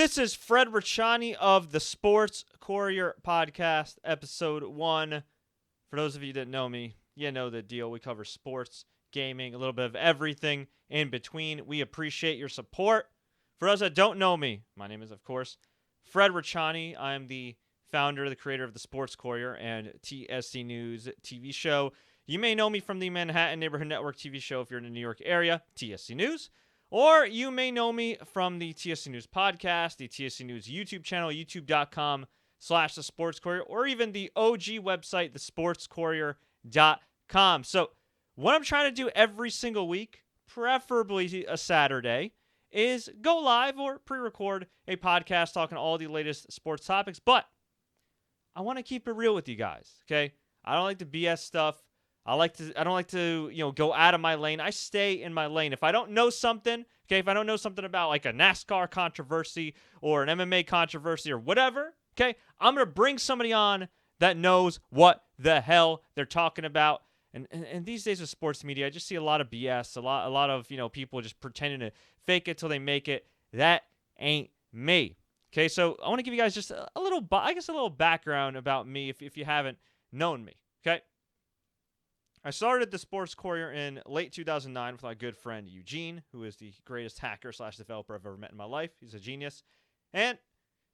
This is Fred Richani of the Sports Courier podcast, episode 1. For those of you that know me, you know the deal. We cover sports, gaming, a little bit of everything in between. We appreciate your support. For those that don't know me, my name is, of course, Fred Richani. I am the founder, the creator of the Sports Courier and TSC News TV show. You may know me from the Manhattan Neighborhood Network TV show if you're in the New York area, TSC News. Or you may know me from the TSC News podcast, the TSC News YouTube channel, youtube.com/The Sports Courier, or even the OG website, thesportscourier.com. So what I'm trying to do every single week, preferably a Saturday, is go live or pre-record a podcast talking all the latest sports topics. But I want to keep it real with you guys, okay? I don't like the BS stuff. I don't like to, go out of my lane. I stay in my lane. If I don't know something, okay, if I don't know something about like a NASCAR controversy or an MMA controversy or whatever, okay, I'm going to bring somebody on that knows what the hell they're talking about. And these days with sports media, I just see a lot of BS, a lot of, people just pretending to fake it till they make it. That ain't me. Okay, so I want to give you guys just a little background about me if you haven't known me, okay? I started the Sports Courier in late 2009 with my good friend Eugene, who is the greatest hacker/developer I've ever met in my life. He's a genius. And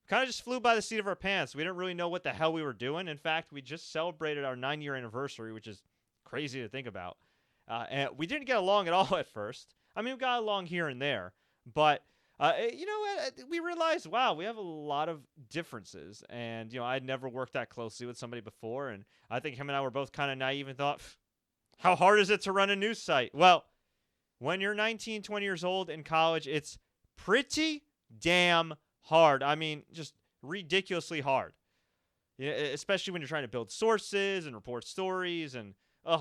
kind of just flew by the seat of our pants. We didn't really know what the hell we were doing. In fact, we just celebrated our 9-year anniversary, which is crazy to think about. And we didn't get along at all at first. I mean, we got along here and there. But, we realized, wow, we have a lot of differences. And, I'd never worked that closely with somebody before. And I think him and I were both kind of naive and thought, how hard is it to run a news site? Well, when you're 19, 20 years old in college, it's pretty damn hard. I mean, just ridiculously hard. Especially when you're trying to build sources and report stories. And,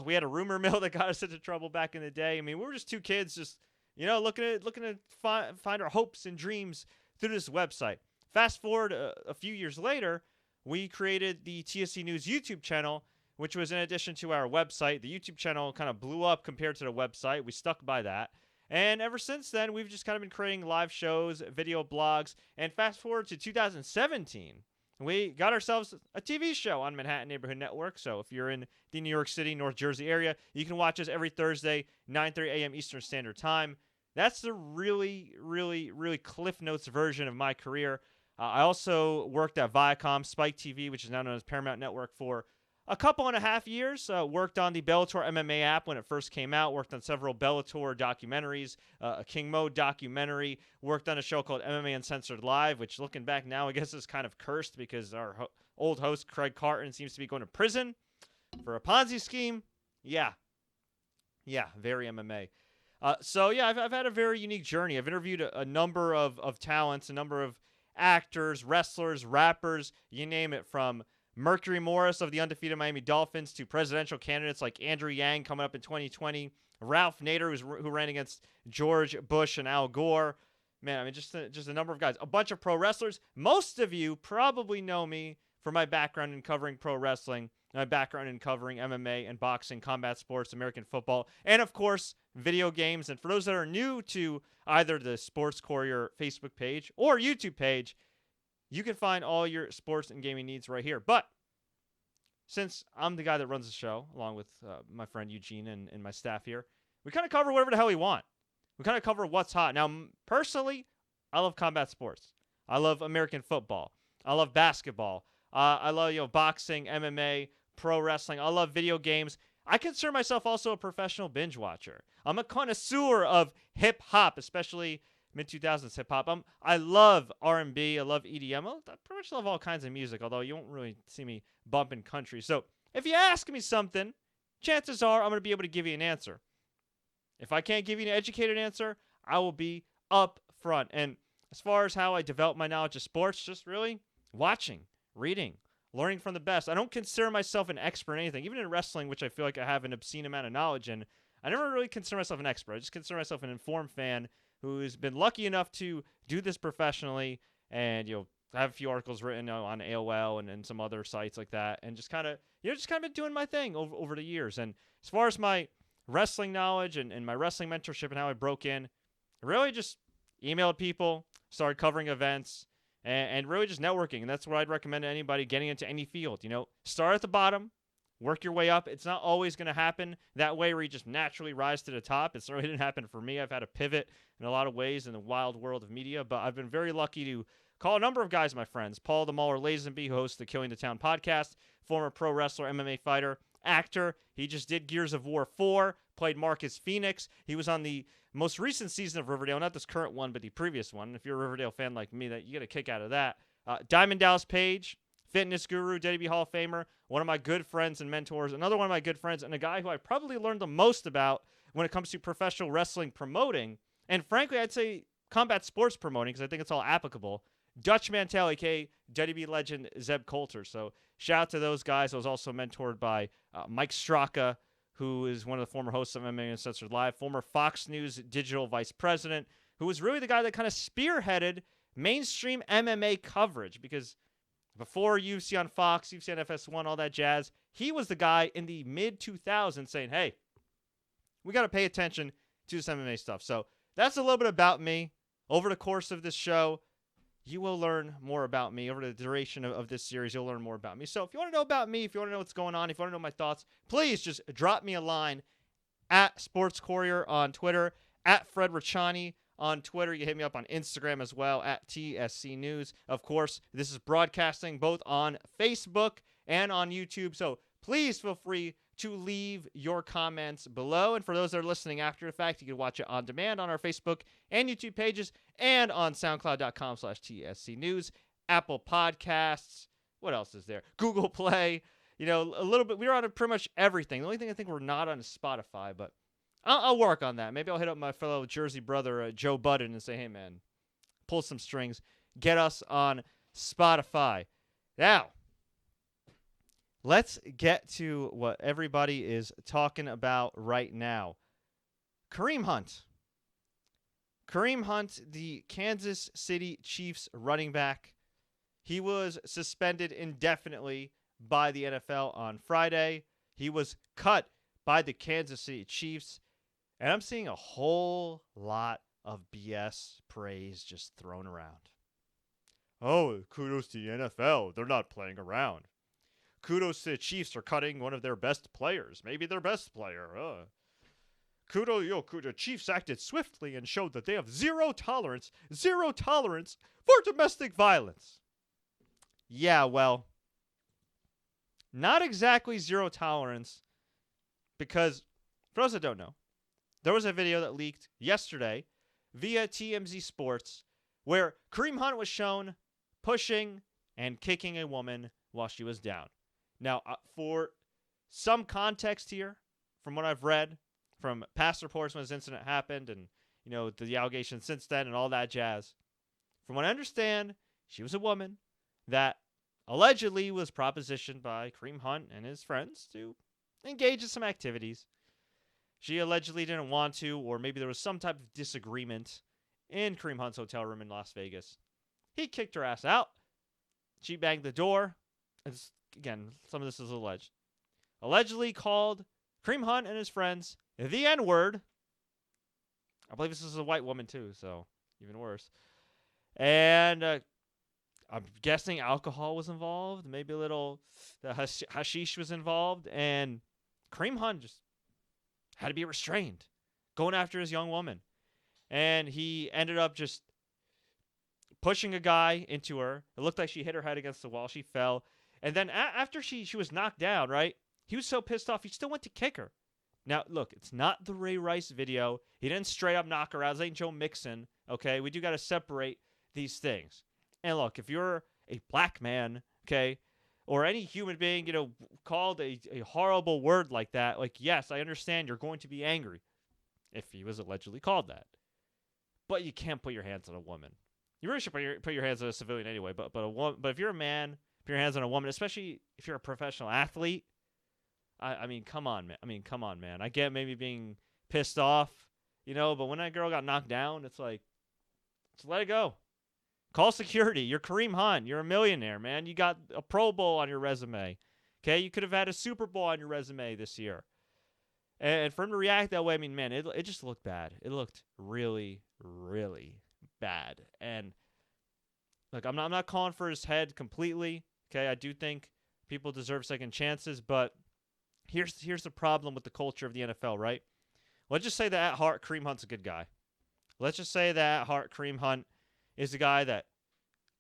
we had a rumor mill that got us into trouble back in the day. I mean, we were just two kids just, looking to find our hopes and dreams through this website. Fast forward a few years later, we created the TSC News YouTube channel, which was in addition to our website. The YouTube channel kind of blew up compared to the website. We stuck by that. And ever since then, we've just kind of been creating live shows, video blogs, and fast forward to 2017, we got ourselves a TV show on Manhattan Neighborhood Network. So if you're in the New York City, North Jersey area, you can watch us every Thursday, 9:30 a.m. Eastern Standard Time. That's the really, really, really Cliff Notes version of my career. I also worked at Viacom Spike TV, which is now known as Paramount Network, for a couple and a half years. Worked on the Bellator MMA app when it first came out. Worked on several Bellator documentaries, a King Mo documentary. Worked on a show called MMA Uncensored Live, which looking back now, I guess is kind of cursed because our old host, Craig Carton, seems to be going to prison for a Ponzi scheme. Yeah, very MMA. I've had a very unique journey. I've interviewed a number of talents, a number of actors, wrestlers, rappers, you name it, from Mercury Morris of the undefeated Miami Dolphins to presidential candidates like Andrew Yang coming up in 2020, Ralph Nader, who ran against George Bush and Al Gore. Man, I mean, just a number of guys. A bunch of pro wrestlers. Most of you probably know me for my background in covering pro wrestling, my background in covering MMA and boxing, combat sports, American football, and, of course, video games. And for those that are new to either the Sports Courier Facebook page or YouTube page, you can find all your sports and gaming needs right here. But since I'm the guy that runs the show, along with my friend Eugene and my staff here, we kind of cover whatever the hell we want. We kind of cover what's hot. Now, personally, I love combat sports. I love American football. I love basketball. I love boxing, MMA, pro wrestling. I love video games. I consider myself also a professional binge watcher. I'm a connoisseur of hip hop, especially mid-2000s hip-hop. I love R&B. I love EDM. I pretty much love all kinds of music, although you won't really see me bumping country. So if you ask me something, chances are I'm going to be able to give you an answer. If I can't give you an educated answer, I will be up front. And as far as how I develop my knowledge of sports, just really watching, reading, learning from the best. I don't consider myself an expert in anything. Even in wrestling, which I feel like I have an obscene amount of knowledge in, I never really consider myself an expert. I just consider myself an informed fan who's been lucky enough to do this professionally and, have a few articles written on AOL and some other sites like that, and just kind of been doing my thing over the years. And as far as my wrestling knowledge and my wrestling mentorship and how I broke in, I really just emailed people, started covering events, and really just networking. And that's what I'd recommend to anybody getting into any field. Start at the bottom, work your way up. It's not always going to happen that way where you just naturally rise to the top. It certainly didn't happen for me. I've had to pivot in a lot of ways in the wild world of media, but I've been very lucky to call a number of guys my friends. Paul the Mauler Lazenby, who hosts the Killing the Town podcast, former pro wrestler, MMA fighter, actor. He just did Gears of War 4, played Marcus Phoenix. He was on the most recent season of Riverdale, not this current one, but the previous one. If you're a Riverdale fan like me, that you get a kick out of that. Diamond Dallas Page, fitness guru, WWE Hall of Famer, one of my good friends and mentors, another one of my good friends, and a guy who I probably learned the most about when it comes to professional wrestling promoting, and frankly, I'd say combat sports promoting, because I think it's all applicable. Dutch Mantel, a.k.a. WWE legend Zeb Coulter. So shout out to those guys. I was also mentored by Mike Straka, who is one of the former hosts of MMA Uncensored Live, former Fox News digital vice president, who was really the guy that kind of spearheaded mainstream MMA coverage, because before UFC on Fox, UFC on FS1, all that jazz, he was the guy in the mid-2000s saying, hey, we got to pay attention to this MMA stuff. So that's a little bit about me. Over the course of this show, you will learn more about me. Over the duration of this series, you'll learn more about me. So if you want to know about me, if you want to know what's going on, if you want to know my thoughts, please just drop me a line at Sports Courier on Twitter, at Fred Richani on Twitter. You hit me up on Instagram as well, at TSC News. Of course, this is broadcasting both on Facebook and on YouTube. So please feel free to leave your comments below. And for those that are listening after the fact, you can watch it on demand on our Facebook and YouTube pages and on SoundCloud.com/TSC News, Apple Podcasts. What else is there? Google Play. A little bit. We're on pretty much everything. The only thing I think we're not on is Spotify, but I'll work on that. Maybe I'll hit up my fellow Jersey brother, Joe Budden, and say, hey, man, pull some strings. Get us on Spotify. Now, let's get to what everybody is talking about right now. Kareem Hunt. Kareem Hunt, the Kansas City Chiefs running back. He was suspended indefinitely by the NFL on Friday. He was cut by the Kansas City Chiefs. And I'm seeing a whole lot of BS praise just thrown around. Oh, kudos to the NFL. They're not playing around. Kudos to the Chiefs for cutting one of their best players. Maybe their best player. Kudos, the Chiefs acted swiftly and showed that they have zero tolerance for domestic violence. Yeah, well, not exactly zero tolerance, because for those that don't know, there was a video that leaked yesterday via TMZ Sports where Kareem Hunt was shown pushing and kicking a woman while she was down. Now, for some context here, from what I've read, from past reports when this incident happened and, the allegations since then and all that jazz, from what I understand, she was a woman that allegedly was propositioned by Kareem Hunt and his friends to engage in some activities. She allegedly didn't want to, or maybe there was some type of disagreement in Kareem Hunt's hotel room in Las Vegas. He kicked her ass out. She banged the door. Again, some of this is alleged. Allegedly called Kareem Hunt and his friends the N-word. I believe this is a white woman too, so even worse. And I'm guessing alcohol was involved. Maybe a little hashish was involved. And Kareem Hunt just had to be restrained, going after his young woman. And he ended up just pushing a guy into her. It looked like she hit her head against the wall. She fell. And then after she was knocked down, right, he was so pissed off, he still went to kick her. Now, look, it's not the Ray Rice video. He didn't straight up knock her out. This ain't Joe Mixon, okay? We do got to separate these things. And look, if you're a black man, okay, or any human being, called a horrible word like that, like, yes, I understand you're going to be angry if he was allegedly called that. But you can't put your hands on a woman. You really should put your hands on a civilian anyway. But if you're a man, put your hands on a woman, especially if you're a professional athlete. I mean, come on, man. I get maybe being pissed off, but when that girl got knocked down, it's like, just let it go. Call security. You're Kareem Hunt. You're a millionaire, man. You got a Pro Bowl on your resume. Okay, you could have had a Super Bowl on your resume this year. And for him to react that way, I mean, man, it just looked bad. It looked really, really bad. And Look, I'm not calling for his head completely. Okay, I do think people deserve second chances, but here's the problem with the culture of the NFL, right? Let's just say that at heart, Kareem Hunt's a good guy. Let's just say that at heart, Kareem Hunt is a guy that,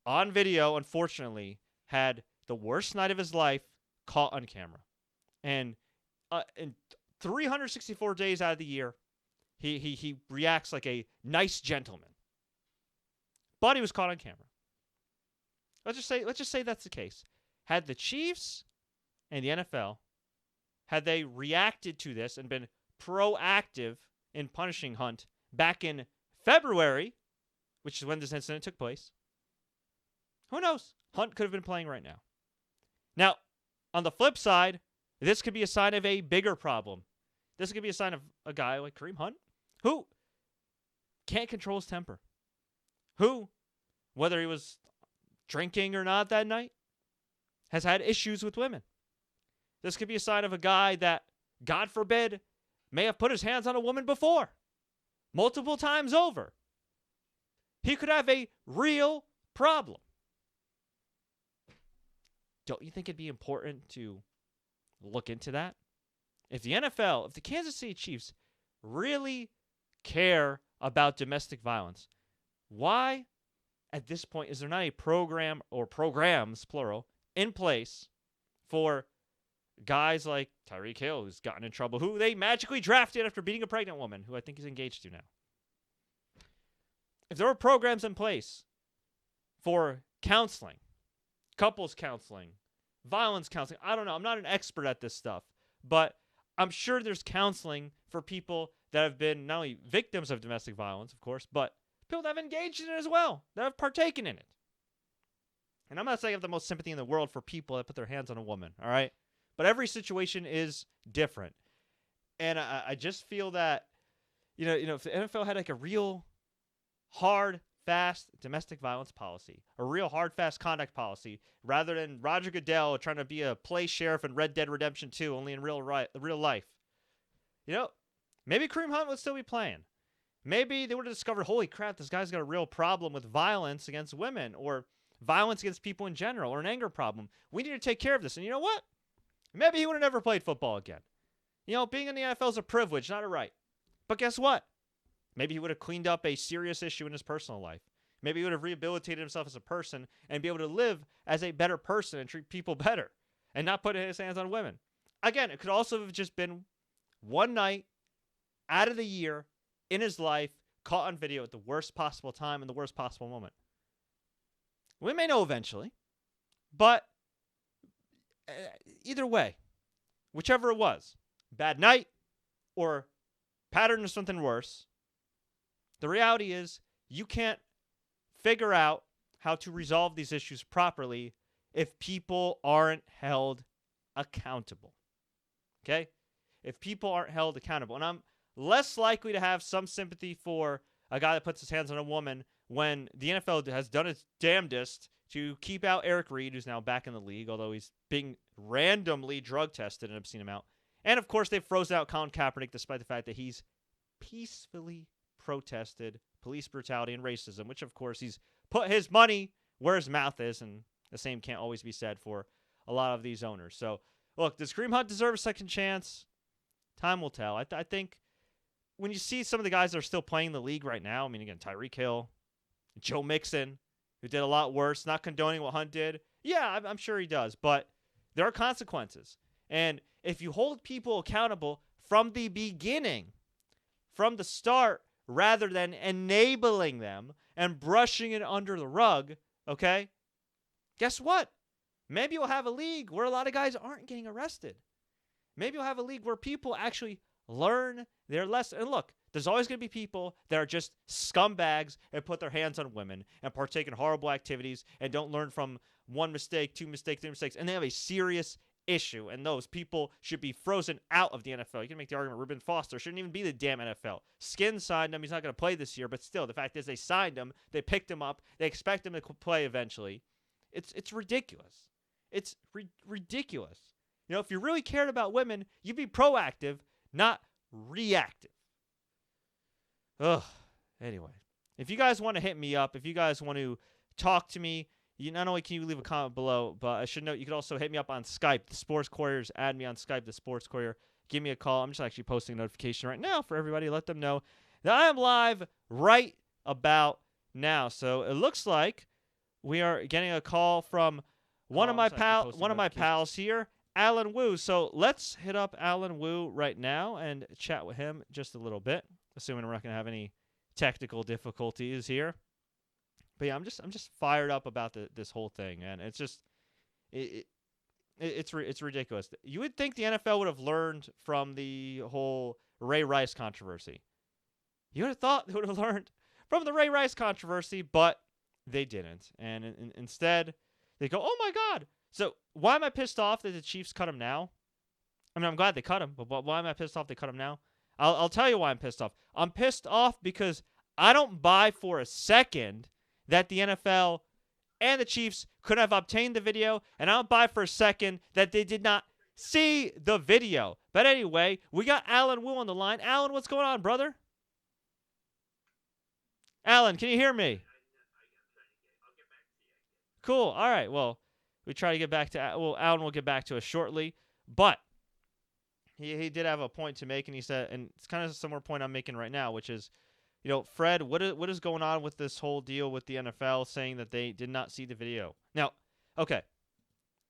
on video, unfortunately, had the worst night of his life caught on camera. And in 364 days out of the year, he reacts like a nice gentleman. But he was caught on camera. Let's just say that's the case. Had the Chiefs and the NFL, had they reacted to this and been proactive in punishing Hunt back in February, which is when this incident took place, who knows? Hunt could have been playing right now. Now, on the flip side, this could be a sign of a bigger problem. This could be a sign of a guy like Kareem Hunt who can't control his temper. Who, whether he was drinking or not that night, has had issues with women. This could be a sign of a guy that, God forbid, may have put his hands on a woman before, multiple times over. He could have a real problem. Don't you think it'd be important to look into that? If the NFL, if the Kansas City Chiefs really care about domestic violence, why, at this point, is there not a program or programs, plural, in place for guys like Tyreek Hill, who's gotten in trouble, who they magically drafted after beating a pregnant woman, who I think he's engaged to now? If there were programs in place for counseling, couples counseling, violence counseling, I don't know, I'm not an expert at this stuff, but I'm sure there's counseling for people that have been not only victims of domestic violence, of course, but people that have engaged in it as well, that have partaken in it. And I'm not saying I have the most sympathy in the world for people that put their hands on a woman, all right? But every situation is different. And I just feel that, you know, if the NFL had like a real hard, fast domestic violence policy, a real hard, fast conduct policy, rather than Roger Goodell trying to be a play sheriff in Red Dead Redemption 2, only in real life, you know, maybe Kareem Hunt would still be playing. Maybe they would have discovered, holy crap, this guy's got a real problem with violence against women or violence against people in general or an anger problem. We need to take care of this. And you know what? Maybe he would have never played football again. You know, being in the NFL is a privilege, not a right. But guess what? Maybe he would have cleaned up a serious issue in his personal life. Maybe he would have rehabilitated himself as a person and be able to live as a better person and treat people better and not put his hands on women. Again, it could also have just been one night out of the year in his life, caught on video at the worst possible time and the worst possible moment. We may know eventually, but either way, whichever it was, bad night or pattern or something worse, the reality is you can't figure out how to resolve these issues properly if people aren't held accountable. Okay? If people aren't held accountable. And I'm less likely to have some sympathy for a guy that puts his hands on a woman when the NFL has done its damnedest to keep out Eric Reed, who's now back in the league, although he's being randomly drug tested an obscene amount. And, of course, they've frozen out Colin Kaepernick despite the fact that he's peacefully protested police brutality and racism, which, of course, he's put his money where his mouth is, and the same can't always be said for a lot of these owners. So, look, does Kareem Hunt deserve a second chance? Time will tell. I think when you see some of the guys that are still playing the league right now, I mean, again, Tyreek Hill, Joe Mixon, who did a lot worse, not condoning what Hunt did. Yeah, I'm sure he does, but there are consequences. And if you hold people accountable from the beginning, from the start, rather than enabling them and brushing it under the rug, okay, guess what? Maybe you'll have a league where a lot of guys aren't getting arrested. Maybe you'll have a league where people actually learn their lesson. And look, there's always going to be people that are just scumbags and put their hands on women and partake in horrible activities and don't learn from one mistake, two mistakes, three mistakes, and they have a serious issue, and those people should be frozen out of the NFL. You can make the argument Reuben Foster shouldn't even be the damn NFL. Skin signed him. He's not going to play this year, but still, the fact is they signed him. They picked him up. They expect him to play eventually. It's ridiculous. It's ridiculous. You know, if you really cared about women, you'd be proactive, not reactive. Ugh. Anyway, if you guys want to hit me up, if you guys want to talk to me. Not only can you leave a comment below, but I should note you could also hit me up on Skype. The Sports Couriers, add me on Skype, the Sports Courier. Give me a call. I'm just actually posting a notification right now for everybody. Let them know that I am live right about now. So it looks like we are getting a call from one of my pals here, Allan Wu. So let's hit up Allan Wu right now and chat with him just a little bit, assuming we're not going to have any technical difficulties here. But yeah, I'm just fired up about this whole thing, and it's just it's ridiculous. You would think the NFL would have learned from the whole Ray Rice controversy. You would have thought they would have learned from the Ray Rice controversy, but they didn't. And instead, they go, "Oh my God!" So why am I pissed off that the Chiefs cut him now? I mean, I'm glad they cut him, but why am I pissed off they cut him now? I'll tell you why I'm pissed off. I'm pissed off because I don't buy for a second that the NFL and the Chiefs could have obtained the video, and I don't buy for a second that they did not see the video. But anyway, we got Allan Wu on the line. Allan, what's going on, brother? Allan, can you hear me? Cool. All right. Well, we try to get back to Allan will get back to us shortly, but he did have a point to make, and he said, and it's kind of a similar point I'm making right now, which is, Fred, what is going on with this whole deal with the NFL saying that they did not see the video? Now, okay,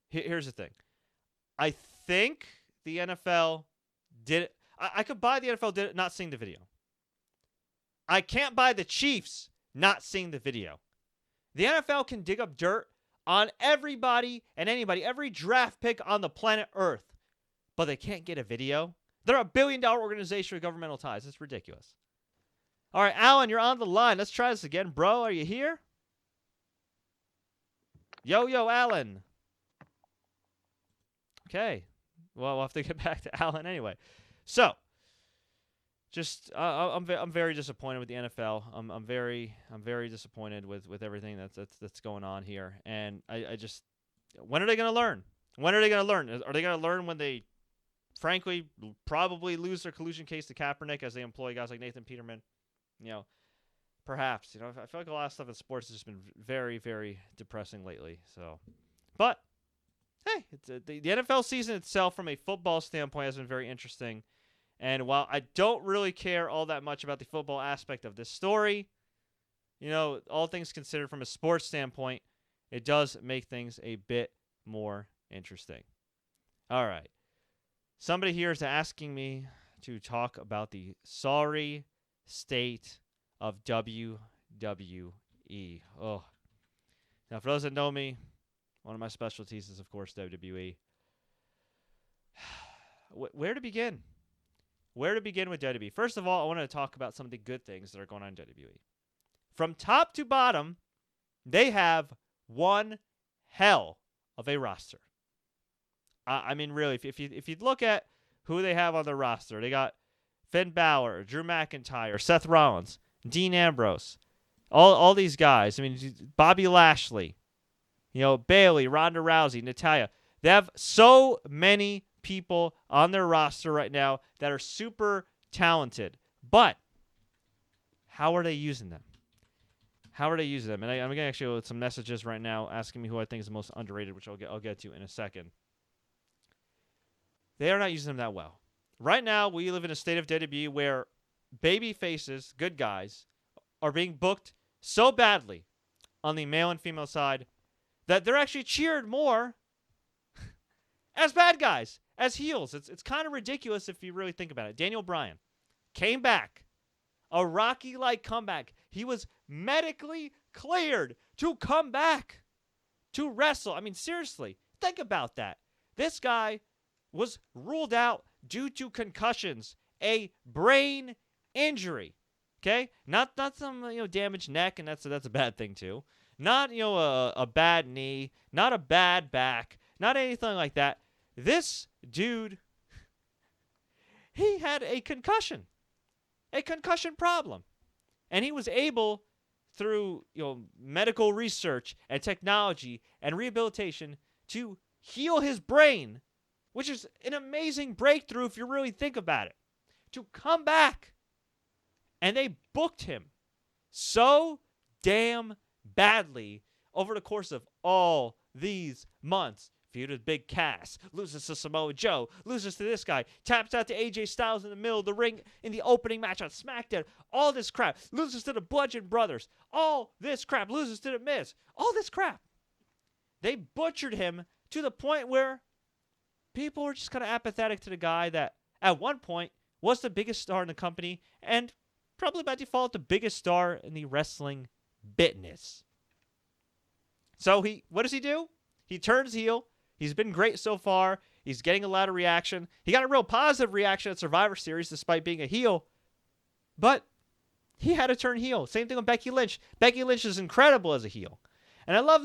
here's the thing. I think the NFL did it. I could buy the NFL not seeing the video. I can't buy the Chiefs not seeing the video. The NFL can dig up dirt on everybody and anybody, every draft pick on the planet Earth, but they can't get a video. They're a billion-dollar organization with governmental ties. It's ridiculous. All right, Allan, you're on the line. Let's try this again. Bro, are you here? Yo, Allan. Okay. Well, we'll have to get back to Allan anyway. So, just I'm very disappointed with the NFL. I'm very disappointed with everything that's going on here. And I just, when are they going to learn? When are they going to learn? Are they going to learn when they, frankly, probably lose their collusion case to Kaepernick as they employ guys like Nathan Peterman? Perhaps. I feel like a lot of stuff in sports has just been very, very depressing lately. So, but hey, the NFL season itself, from a football standpoint, has been very interesting. And while I don't really care all that much about the football aspect of this story, all things considered from a sports standpoint, it does make things a bit more interesting. All right. Somebody here is asking me to talk about the sorry state of WWE. Oh. Now, for those that know me, one of my specialties is, of course, WWE. Where to begin? Where to begin with WWE? First of all, I want to talk about some of the good things that are going on in WWE. From top to bottom, they have one hell of a roster. I mean, really, if you look at who they have on their roster, they got Finn Balor, Drew McIntyre, Seth Rollins, Dean Ambrose, all these guys. I mean, Bobby Lashley, Bayley, Ronda Rousey, Natalya. They have so many people on their roster right now that are super talented. But how are they using them? How are they using them? And I'm getting actually some messages right now asking me who I think is the most underrated, which I'll get to in a second. They are not using them that well. Right now, we live in a state of WWE where baby faces, good guys, are being booked so badly on the male and female side that they're actually cheered more as bad guys, as heels. It's kind of ridiculous if you really think about it. Daniel Bryan came back. A Rocky-like comeback. He was medically cleared to come back to wrestle. I mean, seriously, think about that. This guy was ruled out due to concussions, a brain injury. Okay, not some damaged neck, and that's a bad thing too. Not a bad knee, not a bad back, not anything like that. This dude, he had a concussion problem, and he was able, through medical research and technology and rehabilitation, to heal his brain, which is an amazing breakthrough if you really think about it, to come back. And they booked him so damn badly over the course of all these months. Feud with Big Cass, loses to Samoa Joe, loses to this guy, taps out to AJ Styles in the middle of the ring in the opening match on SmackDown. All this crap. Loses to the Bludgeon Brothers. All this crap. Loses to the Miz. All this crap. They butchered him to the point where people were just kind of apathetic to the guy that at one point was the biggest star in the company and probably by default the biggest star in the wrestling business. So what does he do? He turns heel. He's been great so far. He's getting a lot of reaction. He got a real positive reaction at Survivor Series despite being a heel. But he had to turn heel. Same thing with Becky Lynch. Becky Lynch is incredible as a heel. And I love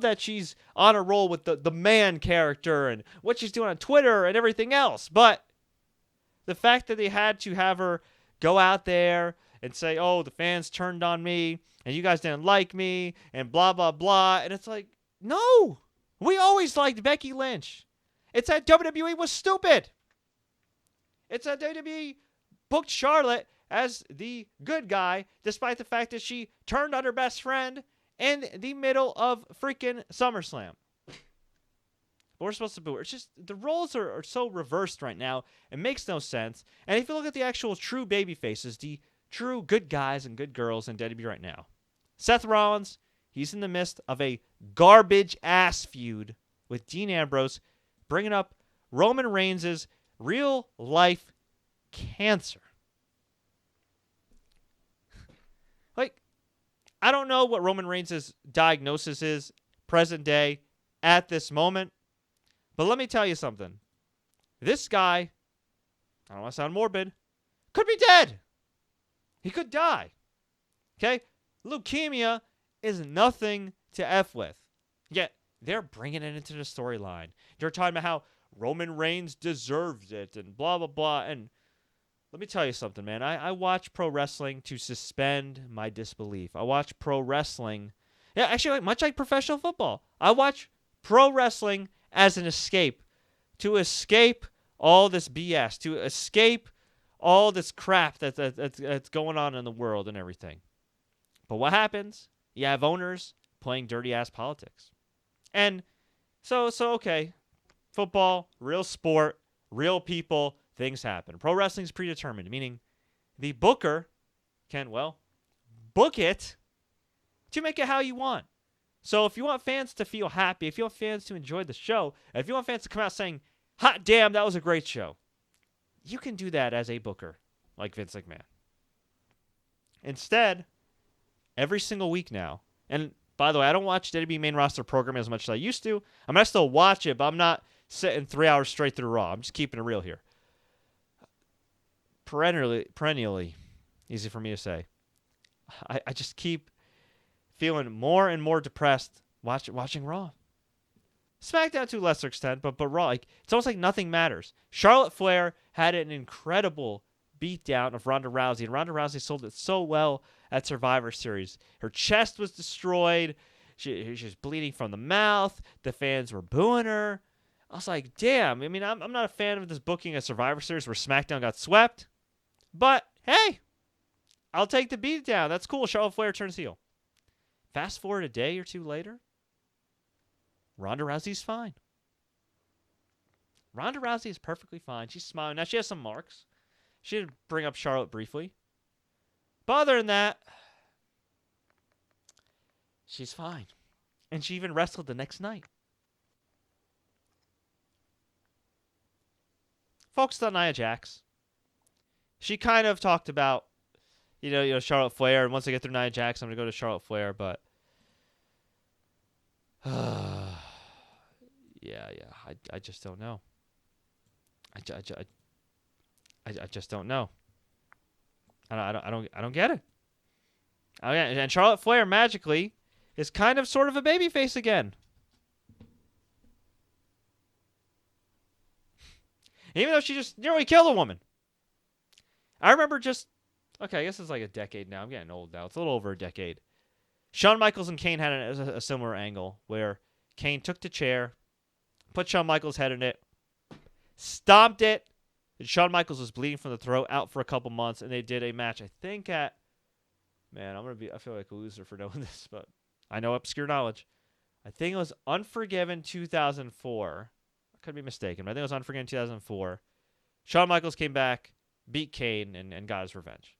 that she's on a roll with the man character and what she's doing on Twitter and everything else. But the fact that they had to have her go out there and say, oh, the fans turned on me and you guys didn't like me and blah, blah, blah. And it's like, no. We always liked Becky Lynch. It's that WWE was stupid. It's that WWE booked Charlotte as the good guy, despite the fact that she turned on her best friend in the middle of freaking SummerSlam. But we're supposed to boo her. It's just, the roles are so reversed right now. It makes no sense. And if you look at the actual true baby faces, the true good guys and good girls in WWE right now, Seth Rollins, he's in the midst of a garbage-ass feud with Dean Ambrose, bringing up Roman Reigns' real-life cancer. Like, I don't know what Roman Reigns' diagnosis is present day at this moment, but let me tell you something. This guy, I don't want to sound morbid, could be dead. He could die. Okay? Leukemia is nothing to F with. Yet, they're bringing it into the storyline. They're talking about how Roman Reigns deserves it and blah, blah, blah. And let me tell you something, man. I watch pro wrestling to suspend my disbelief. I watch pro wrestling, actually, much like professional football. I watch pro wrestling as an escape. To escape all this BS. To escape all this crap that's going on in the world and everything. But what happens? You have owners playing dirty-ass politics. And so okay, football, real sport, real people, things happen. Pro wrestling is predetermined, meaning the booker can, book it to make it how you want. So if you want fans to feel happy, if you want fans to enjoy the show, if you want fans to come out saying, hot damn, that was a great show, you can do that as a booker like Vince McMahon. Instead, every single week now. And by the way, I don't watch WWE main roster programming as much as I used to. I mean, I still watch it, but I'm not sitting 3 hours straight through Raw. I'm just keeping it real here. Perennially, easy for me to say. I just keep feeling more and more depressed watching Raw. SmackDown to a lesser extent, but Raw, it's almost like nothing matters. Charlotte Flair had an incredible beatdown of Ronda Rousey, and Ronda Rousey sold it so well at Survivor Series. Her chest was destroyed. She was bleeding from the mouth. The fans were booing her. I was like, damn. I mean, I'm not a fan of this booking at Survivor Series where SmackDown got swept. But, hey, I'll take the beatdown. That's cool. Charlotte Flair turns heel. Fast forward a day or two later, Ronda Rousey's fine. Ronda Rousey is perfectly fine. She's smiling. Now, she has some marks. She did bring up Charlotte briefly. But other than that, she's fine. And she even wrestled the next night. Focused on Nia Jax. She kind of talked about, Charlotte Flair. And once I get through Nia Jax, I'm going to go to Charlotte Flair. But, I just don't know. I just don't know. I don't get it. And Charlotte Flair magically is kind of sort of a babyface again. Even though she just nearly killed a woman. I remember I guess it's like a decade now. I'm getting old now. It's a little over a decade. Shawn Michaels and Kane had a similar angle where Kane took the chair, put Shawn Michaels' head in it, stomped it, and Shawn Michaels was bleeding from the throat, out for a couple months, and they did a match, I think I feel like a loser for knowing this, but I know obscure knowledge. I think it was Unforgiven 2004. I could be mistaken, but I think it was Unforgiven 2004. Shawn Michaels came back, beat Kane, and got his revenge.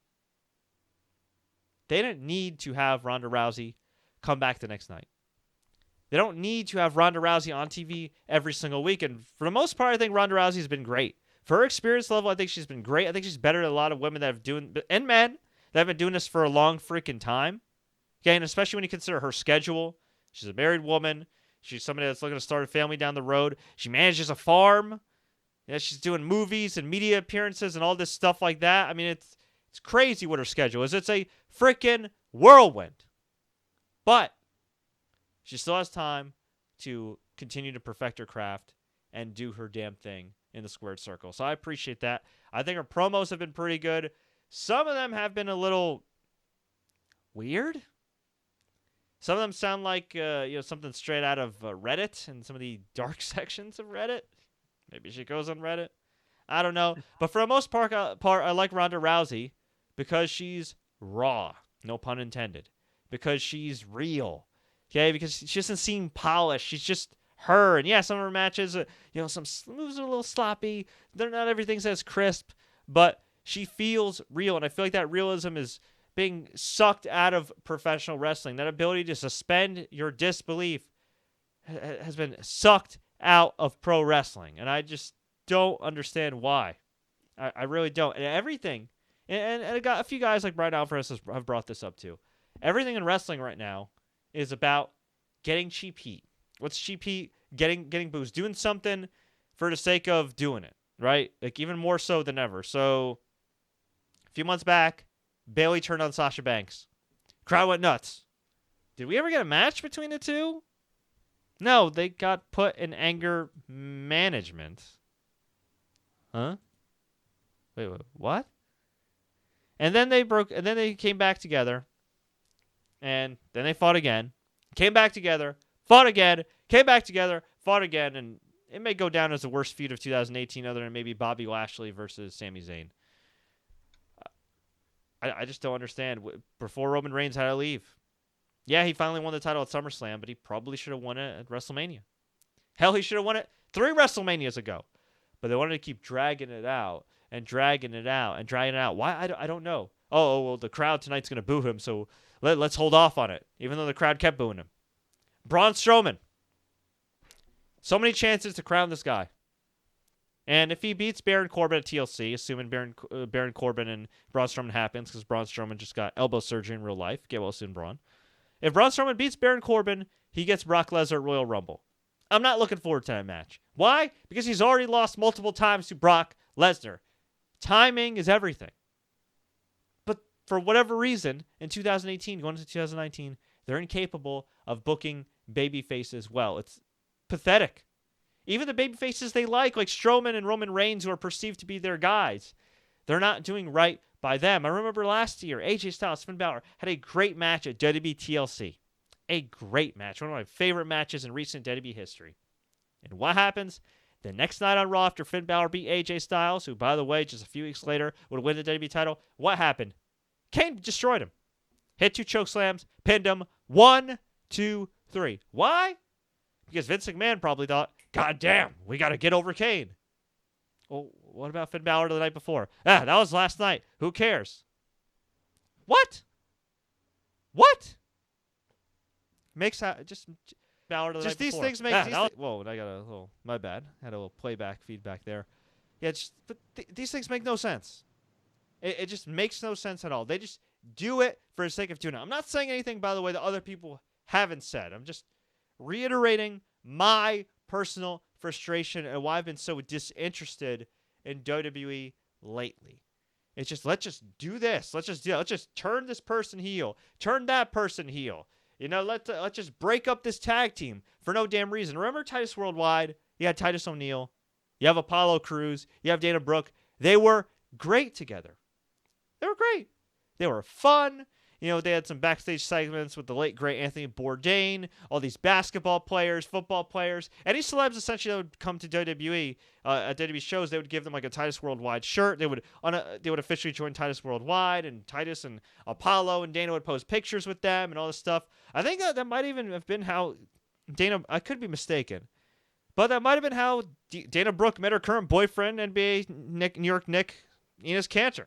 They didn't need to have Ronda Rousey come back the next night. They don't need to have Ronda Rousey on TV every single week. And for the most part, I think Ronda Rousey has been great. For her experience level, I think she's been great. I think she's better than a lot of women that have doing and men that have been doing this for a long freaking time. Okay, and especially when you consider her schedule. She's a married woman. She's somebody that's looking to start a family down the road. She manages a farm. Yeah, she's doing movies and media appearances and all this stuff like that. I mean, it's crazy what her schedule is. It's a freaking whirlwind. But she still has time to continue to perfect her craft and do her damn thing in the squared circle. So I appreciate that. I think her promos have been pretty good. Some of them have been a little weird. Some of them sound like something straight out of Reddit and some of the dark sections of Reddit. Maybe she goes on Reddit. I don't know. But for the most part, I like Ronda Rousey because she's raw. No pun intended. Because she's real. Okay? Because she doesn't seem polished. She's just her. And yeah, some of her matches, some moves are a little sloppy. They're not everything's as crisp. But she feels real. And I feel like that realism is being sucked out of professional wrestling. That ability to suspend your disbelief has been sucked out of pro wrestling, and I just don't understand why. I really don't. And everything, and I got a few guys like Brian Alvarez have brought this up too. Everything in wrestling right now is about getting cheap heat. What's cheap heat? Getting booze, doing something for the sake of doing it, right? Like even more so than ever. So a few months back, Bayley turned on Sasha Banks. Crowd went nuts. Did we ever get a match between the two? No, they got put in anger management. Huh? Wait, what? And then they came back together. And then they fought again. Came back together. Fought again. Came back together. Fought again. And it may go down as the worst feud of 2018 other than maybe Bobby Lashley versus Sami Zayn. I just don't understand. Before Roman Reigns had to leave. Yeah, he finally won the title at SummerSlam, but he probably should have won it at WrestleMania. Hell, he should have won it 3 WrestleManias ago. But they wanted to keep dragging it out and dragging it out and dragging it out. Why? I don't know. Oh, well, the crowd tonight's going to boo him, so let's hold off on it, even though the crowd kept booing him. Braun Strowman. So many chances to crown this guy. And if he beats Baron Corbin at TLC, assuming Baron Corbin and Braun Strowman happens, because Braun Strowman just got elbow surgery in real life. Get well soon, Braun. If Braun Strowman beats Baron Corbin, he gets Brock Lesnar at Royal Rumble. I'm not looking forward to that match. Why? Because he's already lost multiple times to Brock Lesnar. Timing is everything. But for whatever reason, in 2018, going into 2019, they're incapable of booking babyfaces well. It's pathetic. Even the babyfaces they like Strowman and Roman Reigns, who are perceived to be their guys, they're not doing right by them. I remember last year, AJ Styles, Finn Balor had a great match at WWE TLC. A great match. One of my favorite matches in recent WWE history. And what happens? The next night on Raw, after Finn Balor beat AJ Styles, who, by the way, just a few weeks later would win the WWE title, what happened? Kane destroyed him. Hit 2 chokeslams, pinned him. 1, 2, 3. Why? Because Vince McMahon probably thought, God damn, we got to get over Kane. Well, what about Finn Balor the night before? That was last night. Who cares? What? Makes just Balor the night before. These things make. Whoa! I got a little. My bad. Had a little playback feedback there. Yeah, but these things make no sense. It just makes no sense at all. They just do it for the sake of doing it. I'm not saying anything, by the way, that other people haven't said. I'm just reiterating my personal frustration and why I've been so disinterested in WWE lately. It's just, let's just do this. Let's just turn this person heel. Turn that person heel. Let's just break up this tag team for no damn reason. Remember Titus Worldwide? You had Titus O'Neil. You have Apollo Crews. You have Dana Brooke. They were great together. They were great. They were fun. They had some backstage segments with the late, great Anthony Bourdain, all these basketball players, football players. Any celebs, essentially, that would come to WWE, at WWE shows, they would give them, like, a Titus Worldwide shirt. They would officially join Titus Worldwide, and Titus and Apollo and Dana would post pictures with them and all this stuff. I think that might even have been how Dana, I could be mistaken, but that might have been how Dana Brooke met her current boyfriend, NBA New York Knick, Enes Kanter.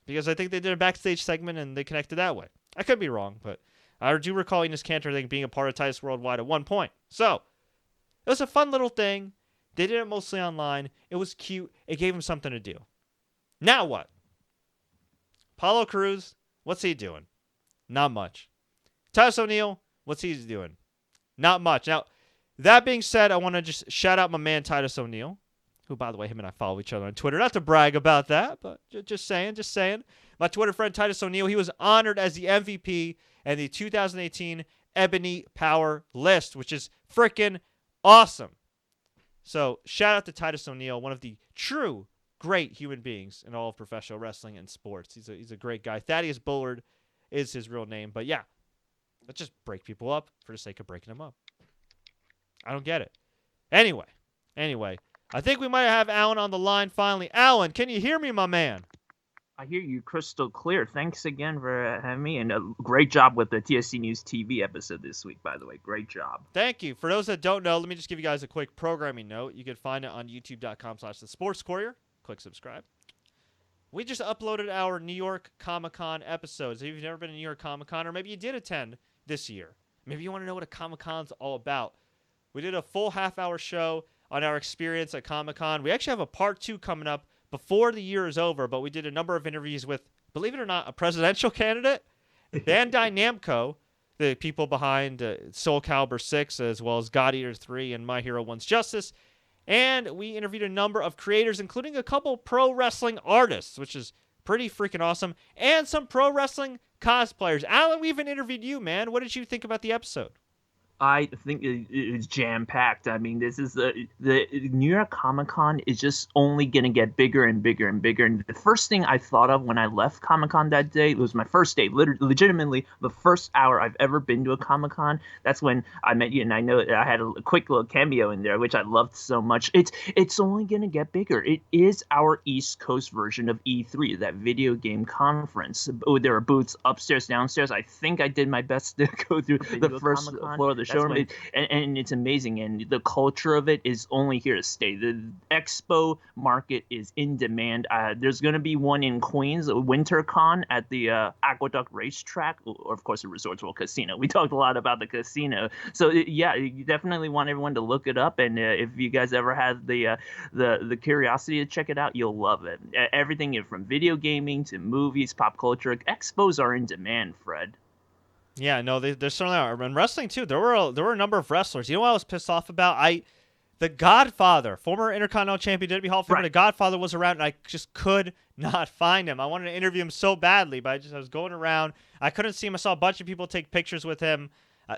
Because I think they did a backstage segment and they connected that way. I could be wrong, but I do recall Enes Kanter, I think, being a part of Titus Worldwide at one point. So, it was a fun little thing. They did it mostly online. It was cute. It gave him something to do. Now what? Apollo Crews, what's he doing? Not much. Titus O'Neil, what's he doing? Not much. Now, that being said, I want to just shout out my man Titus O'Neil, who, by the way, him and I follow each other on Twitter. Not to brag about that, but just saying. My Twitter friend, Titus O'Neil, he was honored as the MVP in the 2018 Ebony Power list, which is freaking awesome. So, shout out to Titus O'Neil, one of the true great human beings in all of professional wrestling and sports. He's a great guy. Thaddeus Bullard is his real name. But, yeah, let's just break people up for the sake of breaking them up. I don't get it. Anyway. I think we might have Allan on the line finally. Allan, can you hear me, my man? I hear you crystal clear. Thanks again for having me, and a great job with the TSC News TV episode this week, by the way. Great job. Thank you. For those that don't know, let me just give you guys a quick programming note. You can find it on youtube.com/thesportscourier. Click subscribe. We just uploaded our New York Comic-Con episodes. If you've never been to New York Comic-Con, or maybe you did attend this year, maybe you want to know what a Comic-Con's all about. We did a full half-hour show on our experience at Comic-Con. We actually have a part 2 coming up before the year is over, but we did a number of interviews with, believe it or not, a presidential candidate, Bandai Namco, the people behind Soul Calibur 6, as well as God Eater 3 and My Hero One's Justice. And we interviewed a number of creators, including a couple pro wrestling artists, which is pretty freaking awesome, and some pro wrestling cosplayers. Allan, we even interviewed you, man. What did you think about the episode? I think it's jam-packed. I mean, this is the New York Comic-Con is just only going to get bigger and bigger and bigger. And the first thing I thought of when I left Comic-Con that day, it was my first day, legitimately the first hour I've ever been to a Comic-Con. That's when I met you, and I know I had a quick little cameo in there, which I loved so much. It's only going to get bigger. It is our East Coast version of E3, that video game conference. There are booths upstairs, downstairs. I think I did my best to go through the first floor of the show, and it's amazing, and the culture of it is only here to stay. The expo market is in demand. There's going to be one in Queens, WinterCon, at the Aqueduct Racetrack, or of course the Resorts World Casino. We talked a lot about the casino, so yeah, you definitely want everyone to look it up, and if you guys ever had the curiosity to check it out, you'll love it. Everything from video gaming to movies, pop culture, expos are in demand, Fred. Yeah, no, they certainly are. And wrestling, too. There were a number of wrestlers. You know what I was pissed off about? The Godfather, former Intercontinental Champion, WWE Hall of Famer, right. The Godfather was around, and I just could not find him. I wanted to interview him so badly, but I was going around. I couldn't see him. I saw a bunch of people take pictures with him.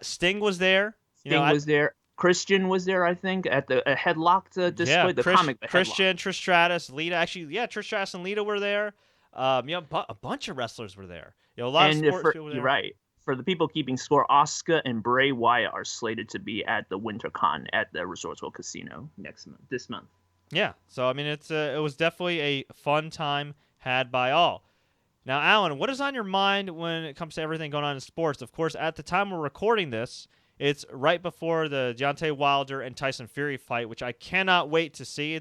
Sting was there. Sting was there. Christian was there, I think, at the headlock display. Yeah, the comic. Christian, Trish Stratus, Lita. Actually, yeah, Trish Stratus and Lita were there. A bunch of wrestlers were there. A lot of sports people were there. You're right. For the people keeping score, Asuka and Bray Wyatt are slated to be at the WinterCon at the Resorts World Casino this month. Yeah, so I mean, it was definitely a fun time had by all. Now, Allan, what is on your mind when it comes to everything going on in sports? Of course, at the time we're recording this, it's right before the Deontay Wilder and Tyson Fury fight, which I cannot wait to see.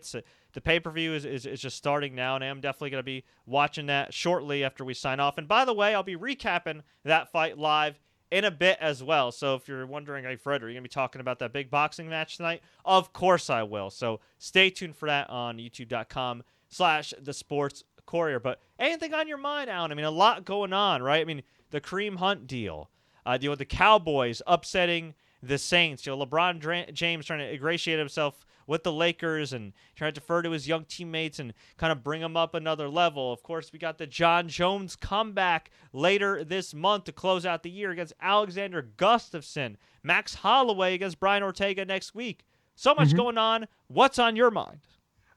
The pay-per-view is just starting now, and I'm definitely going to be watching that shortly after we sign off. And by the way, I'll be recapping that fight live in a bit as well. So if you're wondering, hey, Fred, are you going to be talking about that big boxing match tonight? Of course I will. So stay tuned for that on youtube.com/thesportscourier. But anything on your mind, Allan? I mean, a lot going on, right? I mean, the Kareem Hunt deal with the Cowboys upsetting the Saints. LeBron James trying to ingratiate himself with the Lakers and trying to defer to his young teammates and kind of bring them up another level. Of course, we got the John Jones comeback later this month to close out the year against Alexander Gustafsson. Max Holloway against Brian Ortega next week. So much going on. What's on your mind?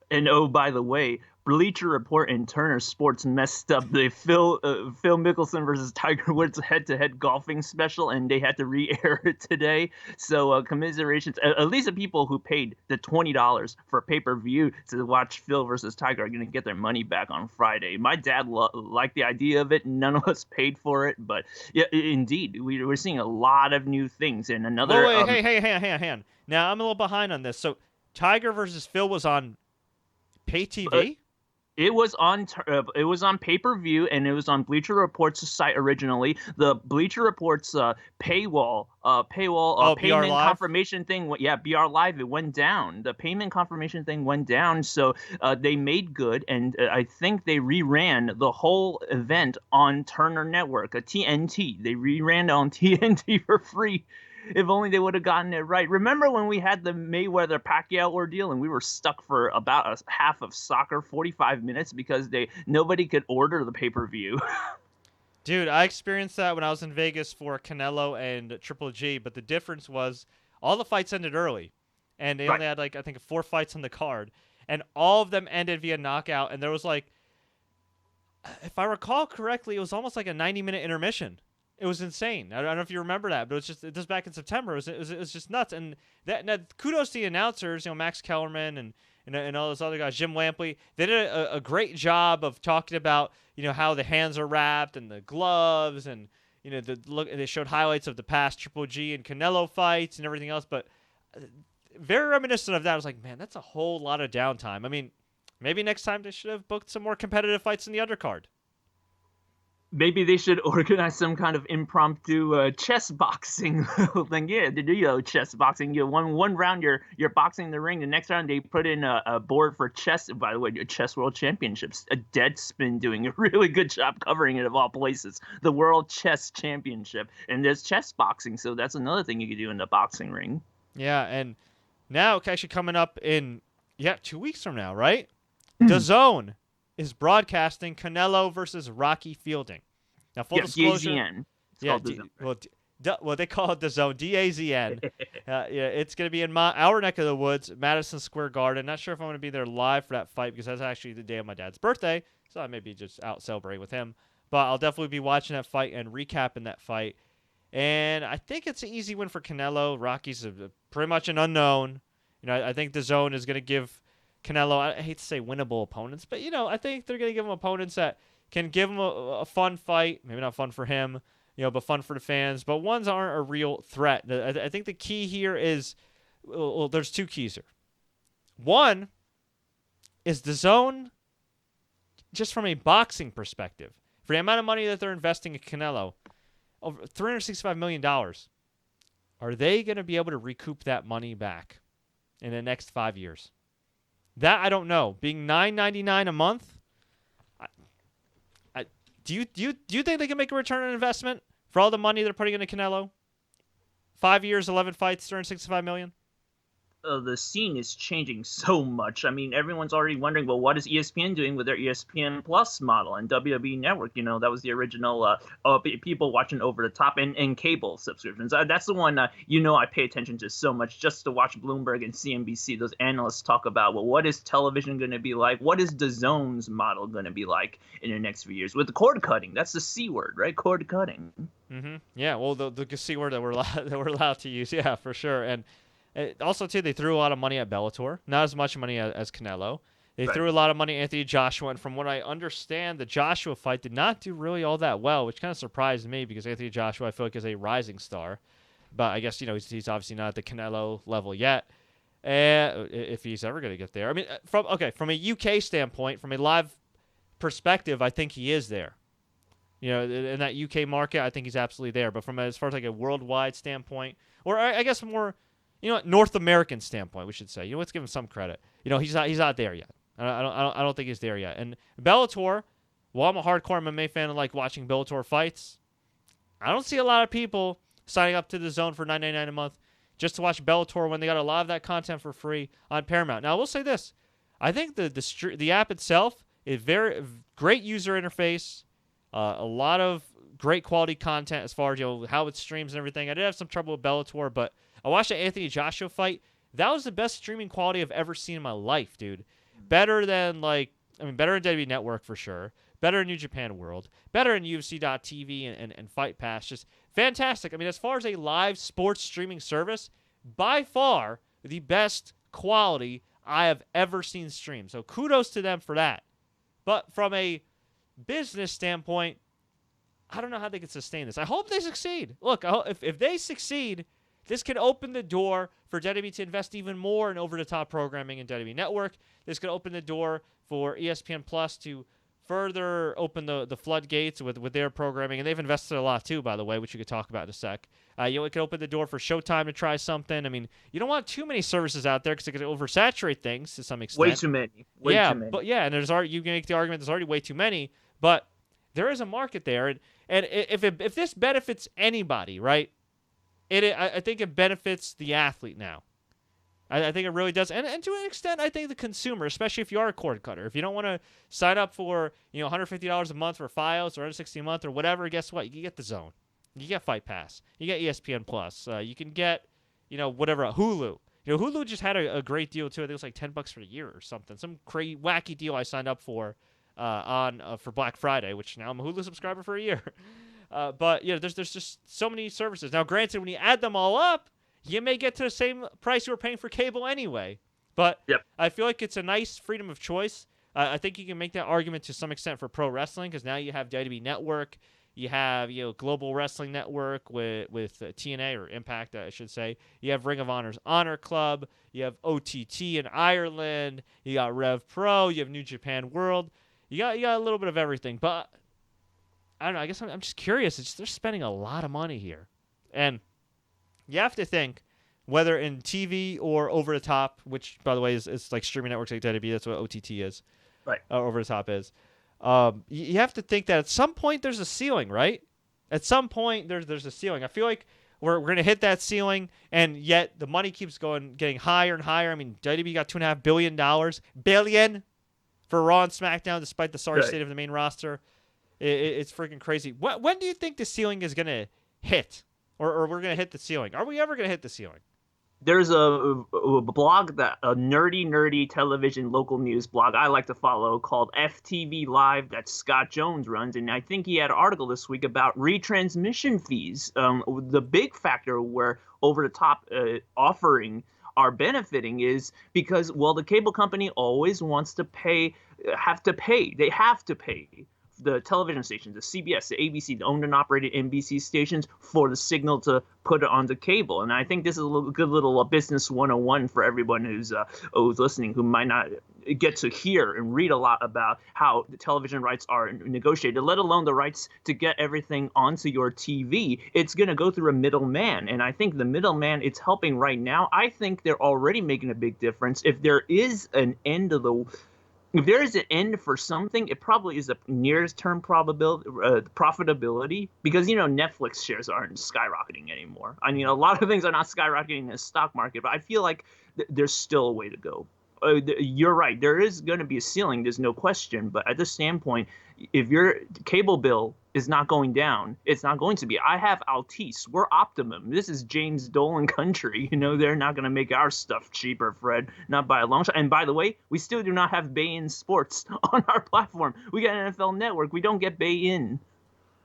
And oh, by the way, Bleacher Report and Turner Sports messed up the Phil Mickelson versus Tiger Woods head-to-head golfing special, and they had to re-air it today. So commiserations. At least the people who paid the $20 for pay-per-view to watch Phil versus Tiger are going to get their money back on Friday. My dad liked the idea of it. None of us paid for it, but yeah, indeed, we're seeing a lot of new things. And another. Wait, hey, hang on. Now I'm a little behind on this. So Tiger versus Phil was on pay TV. It was on pay-per-view, and it was on Bleacher Report's site originally. The Bleacher Report's paywall payment confirmation thing. BR Live, it went down. The payment confirmation thing went down, so they made good, and I think they reran the whole event on Turner Network, a TNT. They reran on TNT for free. If only they would have gotten it right. Remember when we had the Mayweather-Pacquiao ordeal and we were stuck for about a half of soccer, 45 minutes, because nobody could order the pay-per-view? Dude, I experienced that when I was in Vegas for Canelo and Triple G, but the difference was all the fights ended early, and they only had, I think 4 fights on the card, and all of them ended via knockout, and there was, if I recall correctly, it was almost like a 90-minute intermission. It was insane. I don't know if you remember that, but it was back in September. It was just nuts. And that kudos to the announcers, Max Kellerman and all those other guys, Jim Lampley. They did a great job of talking about how the hands are wrapped and the gloves, and they showed highlights of the past Triple G and Canelo fights and everything else. But very reminiscent of that. I was like, man, that's a whole lot of downtime. I mean, maybe next time they should have booked some more competitive fights in the undercard. Maybe they should organize some kind of impromptu chess boxing thing. Yeah, they do chess boxing. One round you're boxing in the ring. The next round they put in a board for chess. By the way, your Chess World Championships. Deadspin doing a really good job covering it of all places. The World Chess Championship, and there's chess boxing. So that's another thing you could do in the boxing ring. Yeah, and now it's actually coming up in 2 weeks from now, right? DAZN is broadcasting Canelo versus Rocky Fielding. Now, full disclosure, they call it DAZN, DAZN. It's going to be in our neck of the woods, Madison Square Garden. Not sure if I'm going to be there live for that fight because that's actually the day of my dad's birthday, so I may be just out celebrating with him. But I'll definitely be watching that fight and recapping that fight. And I think it's an easy win for Canelo. Rocky's pretty much an unknown. I think DAZN is going to give Canelo, I hate to say winnable opponents, but I think they're going to give him opponents that can give him a fun fight. Maybe not fun for him, but fun for the fans. But ones aren't a real threat. I think the key here is, there's 2 keys here. One is DAZN, just from a boxing perspective, for the amount of money that they're investing in Canelo, over $365 million. Are they going to be able to recoup that money back in the next 5 years? That I don't know. Being $9.99 a month, do you think they can make a return on investment for all the money they're putting into Canelo? 5 years, 11 fights, $365 million. The scene is changing so much. I mean, everyone's already wondering, well, what is ESPN doing with their ESPN Plus model and WWE Network? That was the original people watching over the top and cable subscriptions. That's the one, I pay attention to so much just to watch Bloomberg and CNBC. Those analysts talk about, well, what is television going to be like? What is DAZN's model going to be like in the next few years? With the cord cutting, that's the C word, right? Cord cutting. Mm-hmm. Yeah, well, the C word that we're allowed to use, yeah, for sure. And also, too, they threw a lot of money at Bellator. Not as much money as Canelo. They threw a lot of money at Anthony Joshua. And from what I understand, the Joshua fight did not do really all that well, which kind of surprised me because Anthony Joshua, I feel like, is a rising star. But I guess, he's obviously not at the Canelo level yet, if he's ever going to get there. I mean, from a UK standpoint, from a live perspective, I think he is there. In that UK market, I think he's absolutely there. But from as far as a worldwide standpoint, or I guess more... North American standpoint, we should say. Let's give him some credit. He's not there yet. I don't think he's there yet. And Bellator, while I'm a hardcore MMA fan and like watching Bellator fights, I don't see a lot of people signing up to DAZN for $9.99 a month just to watch Bellator when they got a lot of that content for free on Paramount. Now, I will say this. I think the app itself is very great user interface, a lot of great quality content as far as how it streams and everything. I did have some trouble with Bellator, but I watched the Anthony Joshua fight. That was the best streaming quality I've ever seen in my life, dude. Better than I mean, better in WWE Network for sure. Better in New Japan World. Better in UFC.tv and Fight Pass. Just fantastic. I mean, as far as a live sports streaming service, by far the best quality I have ever seen streamed. So kudos to them for that. But from a business standpoint, I don't know how they can sustain this. I hope they succeed. Look, if they succeed, this could open the door for WWE to invest even more in over-the-top programming in WWE Network. This could open the door for ESPN Plus to further open the floodgates with their programming. And they've invested a lot too, by the way, which you could talk about in a sec. It could open the door for Showtime to try something. I mean, you don't want too many services out there because it could oversaturate things to some extent. Way too many. Way too many. But yeah, and you can make the argument there's already way too many, but there is a market there, and if this benefits anybody, right? I think it benefits the athlete now. I think it really does, and to an extent, I think the consumer, especially if you are a cord cutter, if you don't want to sign up for $150 a month for files or $160 a month or whatever, guess what? You can get the Zone, you get Fight Pass, you get ESPN Plus, you can get whatever Hulu. Hulu just had a great deal too. I think it was like $10 for a year or something, some crazy wacky deal I signed up for for Black Friday, which now I'm a Hulu subscriber for a year. But there's just so many services. Now, granted, when you add them all up, you may get to the same price you were paying for cable anyway. But yep. I feel like it's a nice freedom of choice. I think you can make that argument to some extent for pro wrestling because now you have WWE Network, you have Global Wrestling Network with TNA or Impact, I should say. You have Ring of Honor's Honor Club, you have OTT in Ireland, you got Rev Pro, you have New Japan World. You got a little bit of everything, but I don't know. I guess I'm just curious. They're spending a lot of money here, and you have to think whether in TV or over the top, which by the way is like streaming networks like WWE. That's what OTT is, right? Over the top is. You have to think that at some point there's a ceiling, right? At some point there's a ceiling. I feel like we're gonna hit that ceiling, and yet the money keeps getting higher and higher. I mean, WWE got $2.5 billion for Raw and SmackDown, despite the sorry state of the main roster. It's freaking crazy. When do you think the ceiling is going to hit? Or we're going to hit the ceiling? Are we ever going to hit the ceiling? There's a blog, a nerdy television local news blog I like to follow called FTV Live that Scott Jones runs. And I think he had an article this week about retransmission fees. The big factor where over-the-top offering are benefiting is because, well, the cable company always wants to have to pay the television stations, the CBS, the ABC, the owned and operated NBC stations for the signal to put it onto cable. And I think this is a good little business 101 for everyone who's listening, who might not get to hear and read a lot about how the television rights are negotiated, let alone the rights to get everything onto your TV. It's going to go through a middleman. And I think the middleman, it's helping right now. I think they're already making a big difference. If there is an end if there is an end for something, it probably is a nearest term profitability, because Netflix shares aren't skyrocketing anymore. I mean, a lot of things are not skyrocketing in the stock market, but I feel like there's still a way to go. You're right. There is going to be a ceiling. There's no question. But at this standpoint, if your cable bill is not going down, it's not going to be. I have Altice. We're Optimum. This is James Dolan country. They're not going to make our stuff cheaper, Fred. Not by a long shot. And by the way, we still do not have Bay-In Sports on our platform. We got NFL Network. We don't get Bay-In.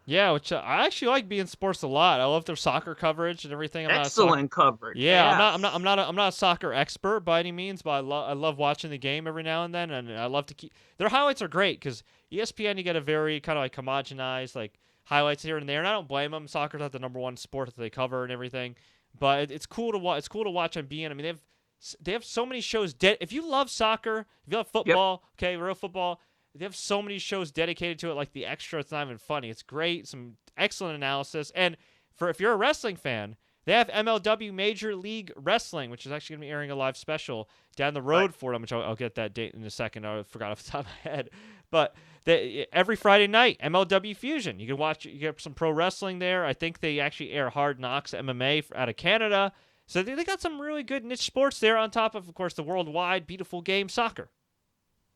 Yeah, which I actually like being sports a lot. I love their soccer coverage and everything. Excellent coverage. Yeah, yes. I'm not a soccer expert by any means, but I love watching the game every now and then, and I love to keep their highlights are great because ESPN, you get a very kind of like homogenized like highlights here and there, and I don't blame them. Soccer's not the number one sport that they cover and everything, but it's cool to watch. It's cool to watch on beIN. I mean, they have so many shows. If you love soccer, if you love football, okay, real football. They have so many shows dedicated to it, like The Extra. It's not even funny. It's great. Some excellent analysis. And if you're a wrestling fan, they have MLW Major League Wrestling, which is actually going to be airing a live special down the road for them, which I'll get that date in a second. I forgot off the top of my head. But every Friday night, MLW Fusion. You can watch. You get some pro wrestling there. I think they actually air Hard Knocks MMA out of Canada. So they got some really good niche sports there on top of course, the worldwide beautiful game, soccer.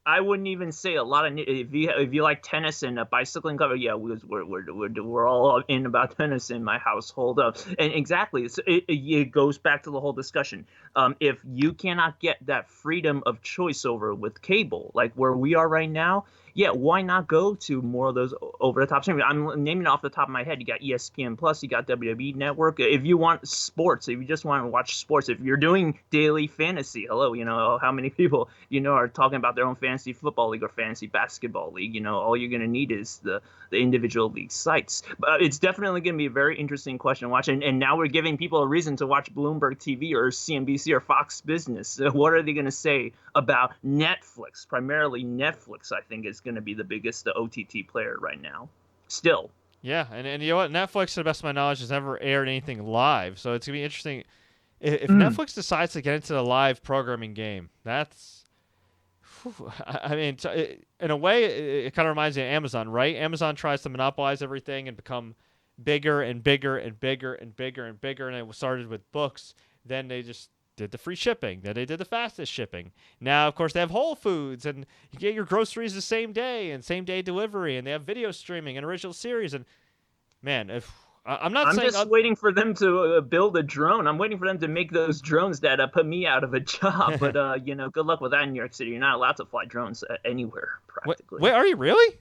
I wouldn't even say a lot of if you like tennis and bicycling cover, yeah, we're all in about tennis in my household. And exactly, it goes back to the whole discussion. If you cannot get that freedom of choice over with cable, like where we are right now, yeah, why not go to more of those over the top streaming? I'm naming it off the top of my head. You got ESPN Plus, you got WWE Network. If you want sports, if you just want to watch sports, if you're doing daily fantasy, hello, how many people are talking about their own fantasy football league or fantasy basketball league? All you're gonna need is the individual league sites. But it's definitely gonna be a very interesting question to watch. And now we're giving people a reason to watch Bloomberg TV or CNBC or Fox Business. What are they gonna say about Netflix? Primarily Netflix, I think, is going to be the biggest OTT player right now. Still. Yeah, and you know what? Netflix, to the best of my knowledge, has never aired anything live. So it's going to be interesting. If Netflix decides to get into the live programming game, that's... I mean, in a way, it kind of reminds me of Amazon, right? Amazon tries to monopolize everything and become bigger and bigger and bigger and bigger and bigger. And it started with books. Then they just did the free shipping. Then they did the fastest shipping. Now, of course, they have Whole Foods, and you get your groceries the same day and same day delivery, and they have video streaming and original series. And man, I'm just waiting for them to build a drone. I'm waiting for them to make those drones that put me out of a job. But good luck with that in New York City. You're not allowed to fly drones anywhere practically. Wait, are you really?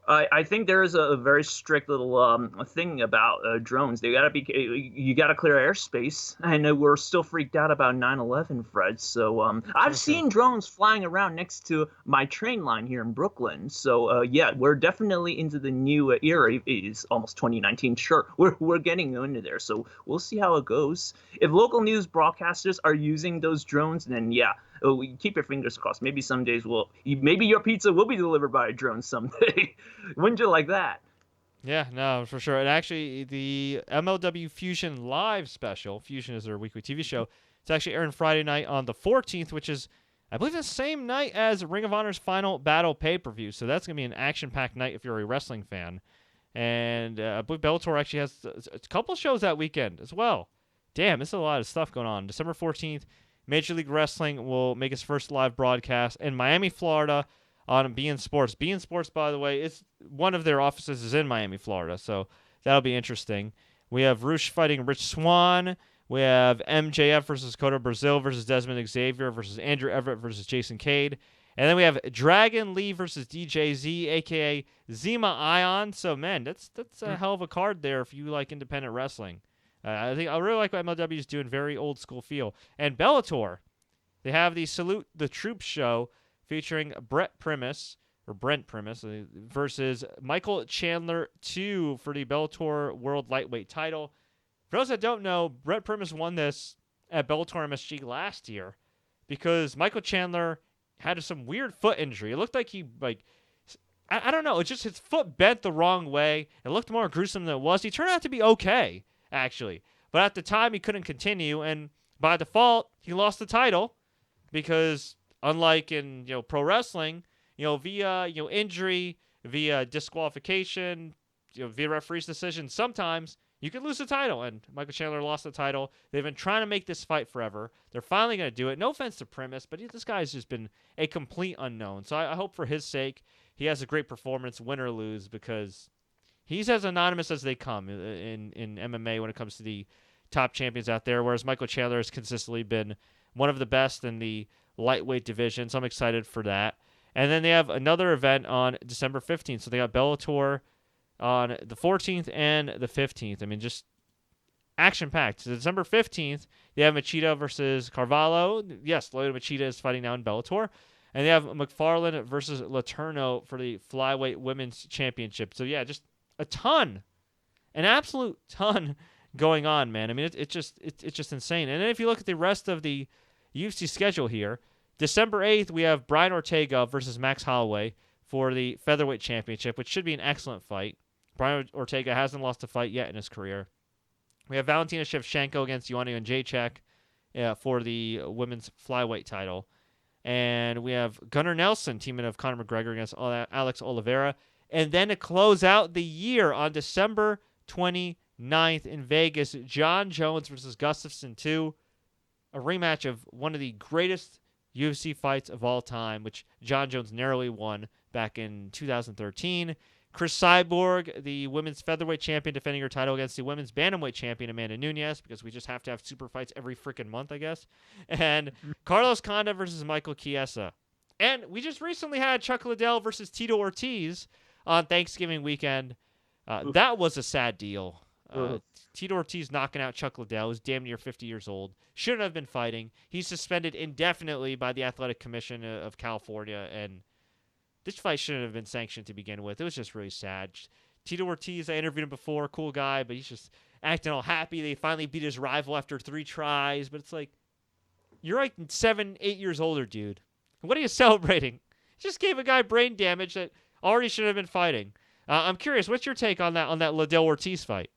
I think there is a very strict little thing about drones. You got to clear airspace, and we're still freaked out about 9/11, Fred. So I've seen drones flying around next to my train line here in Brooklyn. So yeah, we're definitely into the new era. It's almost 2019. Sure, we're getting into there. So we'll see how it goes. If local news broadcasters are using those drones, then yeah. Keep your fingers crossed. Maybe some days maybe your pizza will be delivered by a drone someday. Wouldn't you like that? Yeah, no, for sure. And actually, the MLW Fusion Live special, Fusion is their weekly TV show, it's actually airing Friday night on the 14th, which is, I believe, the same night as Ring of Honor's Final Battle pay-per-view. So that's going to be an action-packed night if you're a wrestling fan. And I believe Bellator actually has a couple shows that weekend as well. Damn, this is a lot of stuff going on. December 14th, Major League Wrestling will make its first live broadcast in Miami, Florida on beIN Sports. beIN Sports, by the way, one of their offices is in Miami, Florida, so that'll be interesting. We have Roosh fighting Rich Swann. We have MJF versus Cota Brazil versus Desmond Xavier versus Andrew Everett versus Jason Cade. And then we have Dragon Lee versus DJZ, a.k.a. Zima Ion. So, man, that's a hell of a card there if you like independent wrestling. I really like what MLW is doing, very old school feel. And Bellator, they have the Salute the Troops show featuring Brent Primus versus Michael Chandler 2 for the Bellator World Lightweight title. For those that don't know, Brent Primus won this at Bellator MSG last year because Michael Chandler had some weird foot injury. It looked like I don't know, his foot bent the wrong way. It looked more gruesome than it was. He turned out to be okay, actually. But at the time, he couldn't continue, and by default, he lost the title because, unlike in pro wrestling, via injury, via disqualification, via referee's decision, sometimes you could lose the title. And Michael Chandler lost the title. They've been trying to make this fight forever. They're finally going to do it. No offense to Primus, but this guy's just been a complete unknown. So I hope for his sake he has a great performance, win or lose, because he's as anonymous as they come in MMA when it comes to the top champions out there, whereas Michael Chandler has consistently been one of the best in the lightweight division, so I'm excited for that. And then they have another event on December 15th, so they got Bellator on the 14th and the 15th. I mean, just action-packed. So December 15th, they have Machida versus Carvalho. Yes, Lyoto Machida is fighting now in Bellator. And they have McFarland versus Letourneau for the Flyweight Women's Championship. So, yeah, just an absolute ton going on, man. I mean, it's just insane. And then if you look at the rest of the UFC schedule here, December 8th, we have Brian Ortega versus Max Holloway for the Featherweight Championship, which should be an excellent fight. Brian Ortega hasn't lost a fight yet in his career. We have Valentina Shevchenko against Joanna Jędrzejczyk for the women's flyweight title. And we have Gunnar Nelson teaming of Conor McGregor against Alex Oliveira. And then to close out the year on December 29th in Vegas, John Jones versus Gustafsson 2. A rematch of one of the greatest UFC fights of all time, which John Jones narrowly won back in 2013. Chris Cyborg, the women's featherweight champion, defending her title against the women's bantamweight champion, Amanda Nunes, because we just have to have super fights every freaking month, I guess. And Carlos Condit versus Michael Chiesa. And we just recently had Chuck Liddell versus Tito Ortiz on Thanksgiving weekend. That was a sad deal. Tito Ortiz knocking out Chuck Liddell, who's damn near 50 years old. Shouldn't have been fighting. He's suspended indefinitely by the Athletic Commission of California, and this fight shouldn't have been sanctioned to begin with. It was just really sad. Tito Ortiz, I interviewed him before, cool guy, but he's just acting all happy. They finally beat his rival after 3 tries, but it's like, you're like 7, 8 years older, dude. What are you celebrating? You just gave a guy brain damage that already should have been fighting. I'm curious, what's your take on that Liddell Ortiz fight?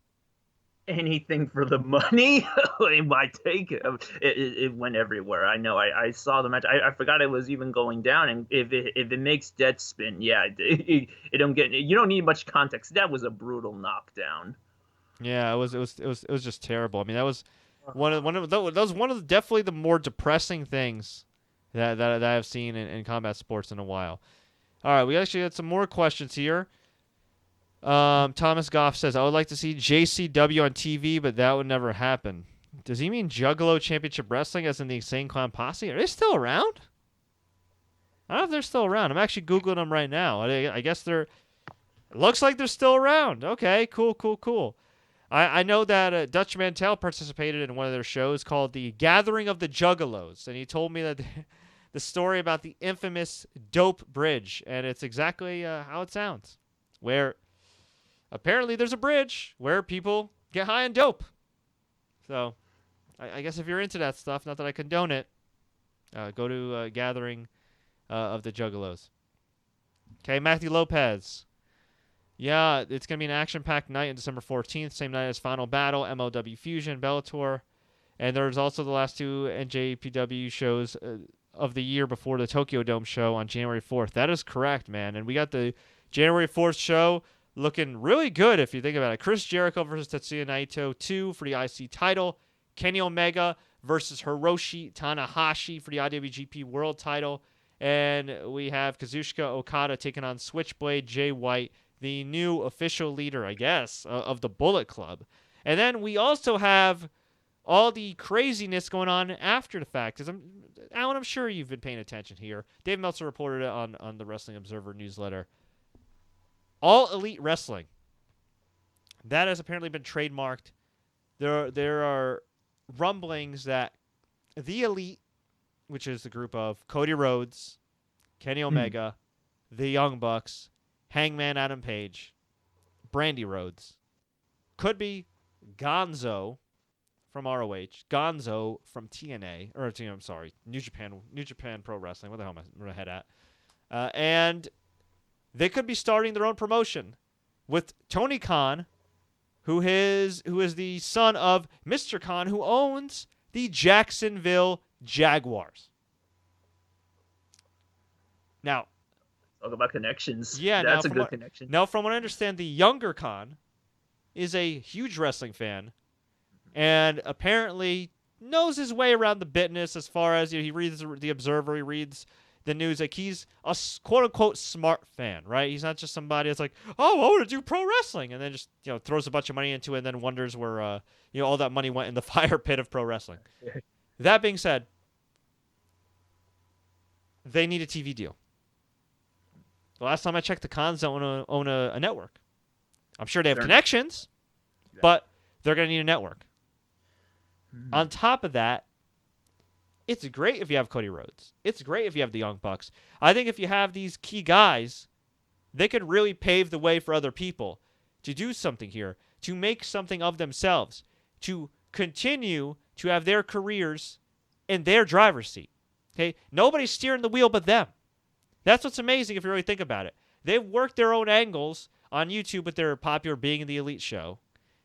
Anything for the money. My take, it went everywhere. I know. I saw the match. I forgot it was even going down. And if it makes Deadspin, yeah, it don't get. You don't need much context. That was a brutal knockdown. Yeah, it was just terrible. I mean, that was one of the definitely the more depressing things that I've seen in combat sports in a while. All right, we actually had some more questions here. Thomas Goff says, I would like to see JCW on TV, but that would never happen. Does he mean Juggalo Championship Wrestling as in the Insane Clown Posse? Are they still around? I don't know if they're still around. I'm actually Googling them right now. I guess they're... It looks like they're still around. Okay, cool. I know that Dutch Mantel participated in one of their shows called The Gathering of the Juggalos, and he told me that the story about the infamous Dope Bridge, and it's exactly how it sounds, where... Apparently, there's a bridge where people get high on dope. So, I guess if you're into that stuff, not that I condone it, go to Gathering of the Juggalos. Okay, Matthew Lopez. Yeah, it's going to be an action-packed night on December 14th, same night as Final Battle, MLW Fusion, Bellator. And there's also the last 2 NJPW shows of the year before the Tokyo Dome show on January 4th. That is correct, man. And we got the January 4th show looking really good if you think about it. Chris Jericho versus Tetsuya Naito 2 for the IC title. Kenny Omega versus Hiroshi Tanahashi for the IWGP World title. And we have Kazuchika Okada taking on Switchblade Jay White, the new official leader, I guess, of the Bullet Club. And then we also have all the craziness going on after the fact. Because Alan, I'm sure you've been paying attention here. Dave Meltzer reported it on the Wrestling Observer newsletter. All Elite Wrestling. That has apparently been trademarked. There are rumblings that the Elite, which is the group of Cody Rhodes, Kenny Omega, the Young Bucks, Hangman Adam Page, Brandy Rhodes, could be Gonzo from ROH, Gonzo from TNA, or I'm sorry, New Japan Pro Wrestling. What the hell am I head at? And they could be starting their own promotion with Tony Khan, who is the son of Mr. Khan, who owns the Jacksonville Jaguars. Now, talk about connections. Yeah, that's a good connection. Now, from what I understand, the younger Khan is a huge wrestling fan, and apparently knows his way around the business as far as he reads the Observer, he reads the news. Like, he's a quote-unquote smart fan, right? He's not just somebody that's like, oh, I want to do pro wrestling, and then just throws a bunch of money into it and then wonders where all that money went in the fire pit of pro wrestling. That being said, they need a TV deal. The last time I checked, the Khans don't own a network. I'm sure they have connections, but they're going to need a network. On top of that, it's great if you have Cody Rhodes. It's great if you have the Young Bucks. I think if you have these key guys, they could really pave the way for other people to do something here, to make something of themselves, to continue to have their careers in their driver's seat. Okay? Nobody's steering the wheel but them. That's what's amazing if you really think about it. They've worked their own angles on YouTube with their popular Being in the Elite show.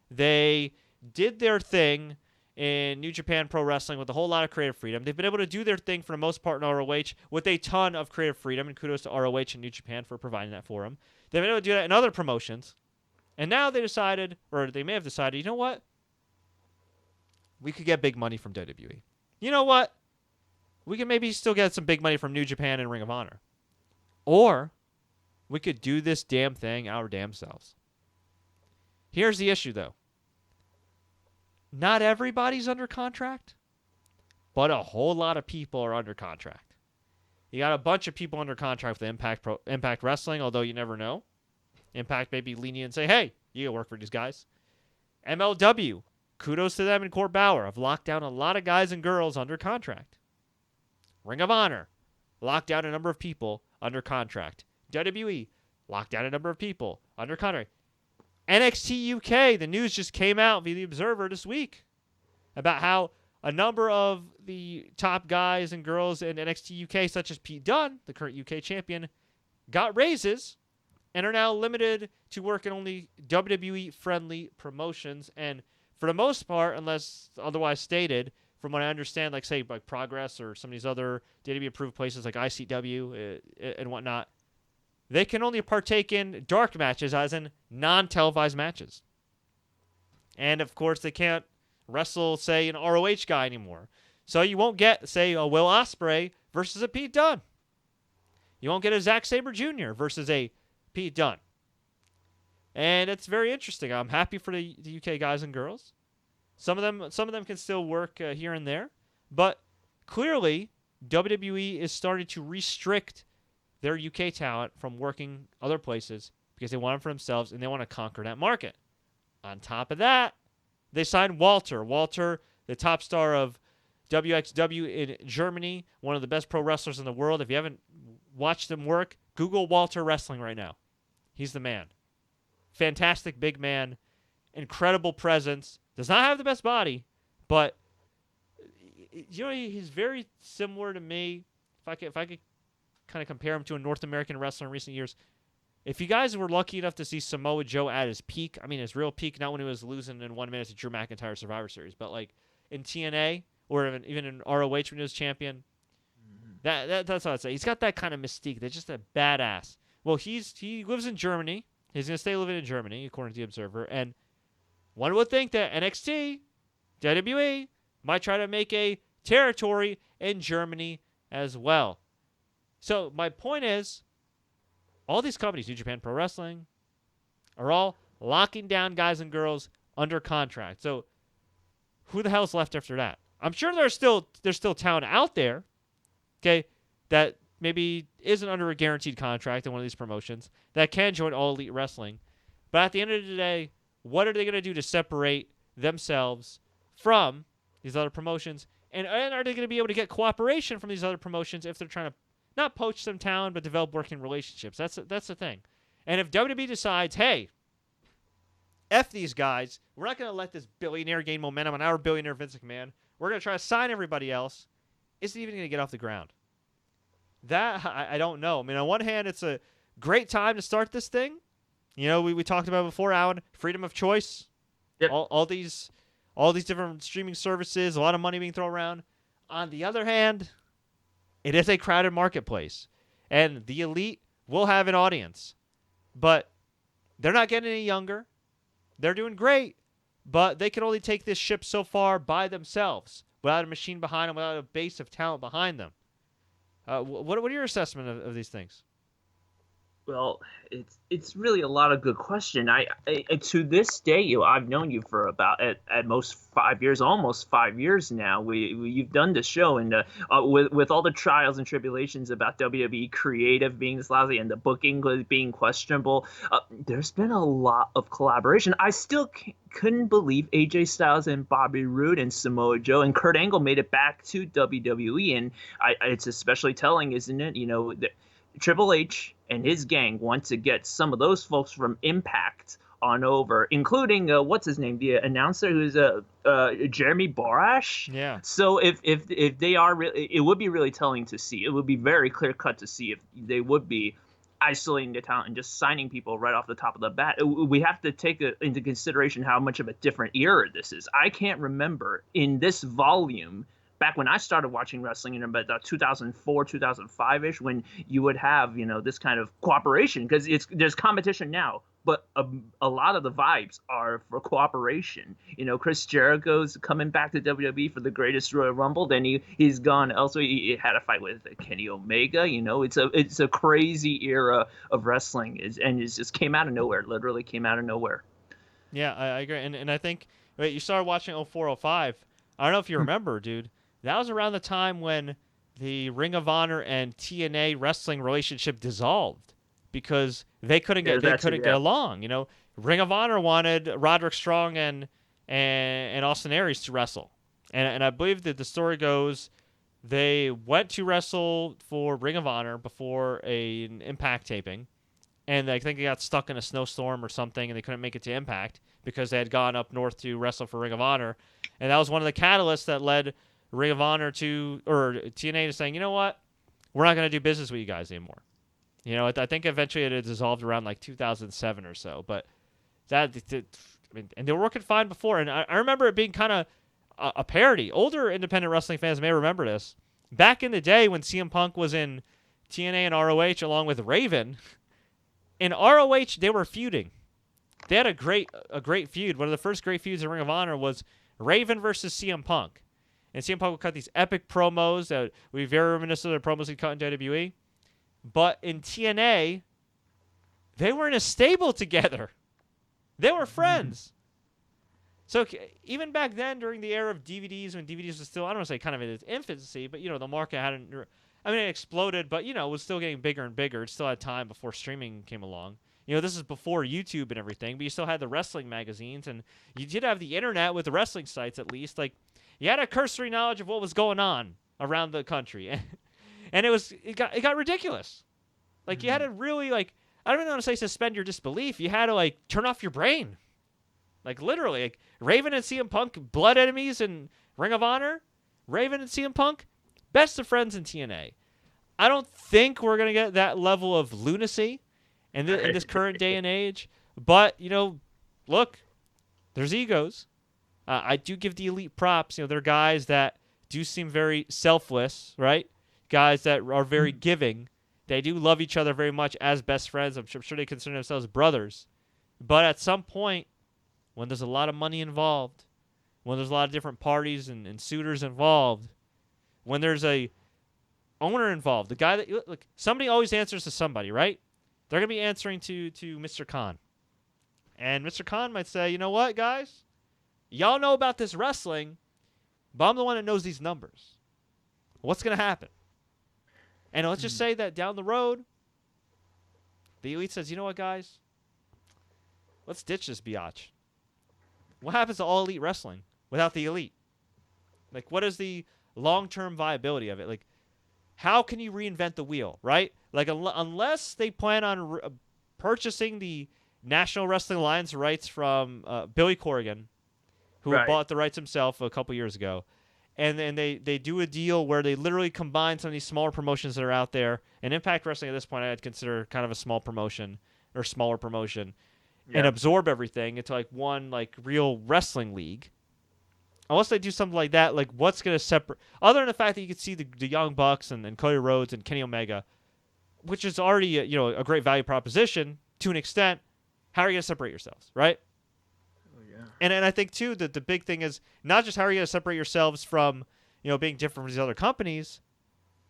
They did their thing in New Japan Pro Wrestling with a whole lot of creative freedom. They've been able to do their thing for the most part in ROH with a ton of creative freedom, and kudos to ROH and New Japan for providing that for them. They've been able to do that in other promotions, and now they decided, or they may have decided, you know what? We could get big money from WWE. You know what? we can maybe still get some big money from New Japan and Ring of Honor. Or we could do this damn thing our damn selves. Here's the issue, though. Not everybody's under contract, but a whole lot of people are under contract. You got a bunch of people under contract with Impact Wrestling, although you never know. Impact may be lenient and say, hey, you can work for these guys. MLW, kudos to them and Court Bauer, have locked down a lot of guys and girls under contract. Ring of Honor, locked down a number of people under contract. WWE, locked down a number of people under contract. NXT UK, the news just came out via The Observer this week about how a number of the top guys and girls in NXT UK, such as Pete Dunne, the current UK champion, got raises and are now limited to work in only WWE-friendly promotions. And for the most part, unless otherwise stated, from what I understand, like say like Progress or some of these other WWE-approved places like ICW and whatnot, they can only partake in dark matches, as in non-televised matches. And of course, they can't wrestle, say, an ROH guy anymore. So you won't get, say, a Will Ospreay versus a Pete Dunne. You won't get a Zack Sabre Jr. versus a Pete Dunne. And it's very interesting. I'm happy for the UK guys and girls. Some of them can still work here and there, but clearly WWE is starting to restrict their UK talent from working other places because they want them for themselves and they want to conquer that market. On top of that, they signed Walter. Walter, the top star of WXW in Germany, one of the best pro wrestlers in the world. If you haven't watched him work, Google Walter Wrestling right now. He's the man. Fantastic big man. Incredible presence. Does not have the best body, but you know he's very similar to me. If I could kind of compare him to a North American wrestler in recent years. If you guys were lucky enough to see Samoa Joe at his peak, I mean his real peak, not when he was losing in 1 minute to Drew McIntyre Survivor Series, but like in TNA or even in ROH when he was champion, that's what I'd say. He's got that kind of mystique. They're just a badass. Well, he lives in Germany. He's going to stay living in Germany, according to The Observer. And one would think that NXT, WWE, might try to make a territory in Germany as well. So my point is, all these companies, New Japan Pro Wrestling, are all locking down guys and girls under contract. So who the hell's left after that? I'm sure there's still talent out there, okay, that maybe isn't under a guaranteed contract in one of these promotions that can join All Elite Wrestling. But at the end of the day, what are they going to do to separate themselves from these other promotions? And are they going to be able to get cooperation from these other promotions if they're trying to not poach some talent, but develop working relationships? That's the thing. And if WWE decides, hey, F these guys, we're not going to let this billionaire gain momentum on our billionaire Vince McMahon. We're going to try to sign everybody else. Is it even going to get off the ground? That, I don't know. I mean, on one hand, it's a great time to start this thing. You know, we talked about before, Allan, freedom of choice. Yep. All these different streaming services, a lot of money being thrown around. On the other hand, it is a crowded marketplace. And the elite will have an audience. But they're not getting any younger. They're doing great. But they can only take this ship so far by themselves, without a machine behind them, without a base of talent behind them. What are your assessment of these things? Well, it's really a lot of good question. I to this day, I've known you for about at most 5 years, almost 5 years now. You've done this show, and with all the trials and tribulations about WWE creative being this lousy and the booking being questionable, there's been a lot of collaboration. I still couldn't believe AJ Styles and Bobby Roode and Samoa Joe and Kurt Angle made it back to WWE, and it's especially telling, isn't it? You know, Triple H and his gang want to get some of those folks from Impact on over, including what's his name, the announcer, who's Jeremy Borash. Yeah. So if they are really, it would be really telling to see. It would be very clear cut to see if they would be isolating the talent and just signing people right off the top of the bat. We have to take into consideration how much of a different era this is. I can't remember in this volume back when I started watching wrestling in about 2004, 2005-ish, when you would have, this kind of cooperation, because there's competition now but a lot of the vibes are for cooperation. Chris Jericho's coming back to WWE for the Greatest Royal Rumble. Then he's gone elsewhere. He had a fight with Kenny Omega. It's a crazy era of wrestling, and it just came out of nowhere. Literally came out of nowhere. Yeah, I agree. And I think wait, you started watching 0405. I don't know if you remember, dude. That was around the time when the Ring of Honor and TNA wrestling relationship dissolved because they couldn't get along. Ring of Honor wanted Roderick Strong and Austin Aries to wrestle, and I believe that the story goes they went to wrestle for Ring of Honor before an Impact taping, and I think they got stuck in a snowstorm or something, and they couldn't make it to Impact because they had gone up north to wrestle for Ring of Honor, and that was one of the catalysts that led Ring of Honor or TNA to saying, you know what, we're not going to do business with you guys anymore. I think eventually it had dissolved around like 2007 or so, but and they were working fine before, and I remember it being kind of a parody. Older independent wrestling fans may remember this. Back in the day when CM Punk was in TNA and ROH along with Raven, in ROH they were feuding. They had a great feud. One of the first great feuds in Ring of Honor was Raven versus CM Punk. And CM Punk would cut these epic promos that would be very reminiscent of the promos he'd cut in WWE. But in TNA, they were in a stable together. They were friends. So even back then, during the era of DVDs, when DVDs was still, I don't want to say kind of in its infancy, but, the market hadn't, it exploded, but, it was still getting bigger and bigger. It still had time before streaming came along. This is before YouTube and everything, but you still had the wrestling magazines, and you did have the internet with the wrestling sites at least. Like, you had a cursory knowledge of what was going on around the country, and it got ridiculous. Like, you had to really, like, I don't even want to say suspend your disbelief. You had to, like, turn off your brain. Like, literally, like, Raven and CM Punk, blood enemies in Ring of Honor. Raven and CM Punk, best of friends in TNA. I don't think we're going to get that level of lunacy in this current day and age. But, look, there's egos. I do give the Elite props. They're guys that do seem very selfless, right? Guys that are very giving. They do love each other very much as best friends. I'm sure they consider themselves brothers. But at some point, when there's a lot of money involved, when there's a lot of different parties and suitors involved, when there's a owner involved, the guy that look, somebody always answers to somebody, right? They're gonna be answering to Mr. Khan, and Mr. Khan might say, you know what, guys, y'all know about this wrestling, but I'm the one that knows these numbers. What's gonna happen? And let's just say that down the road, the Elite says, you know what, guys, let's ditch this biatch. What happens to all Elite wrestling without the Elite? Like, what is the long-term viability of it? Like, how can you reinvent the wheel, right? Like, unless they plan on purchasing the National Wrestling Alliance rights from Billy Corgan, who bought the rights himself a couple years ago, and then they do a deal where they literally combine some of these smaller promotions that are out there. And Impact Wrestling at this point I'd consider kind of a small promotion or smaller promotion. Yeah. And absorb everything into like one like real wrestling league. Unless they do something like that, like what's going to separate? Other than the fact that you can see the Young Bucks and Cody Rhodes and Kenny Omega, which is already a great value proposition to an extent. How are you going to separate yourselves, right? Oh, yeah. And I think too that the big thing is not just how are you going to separate yourselves from being different from these other companies,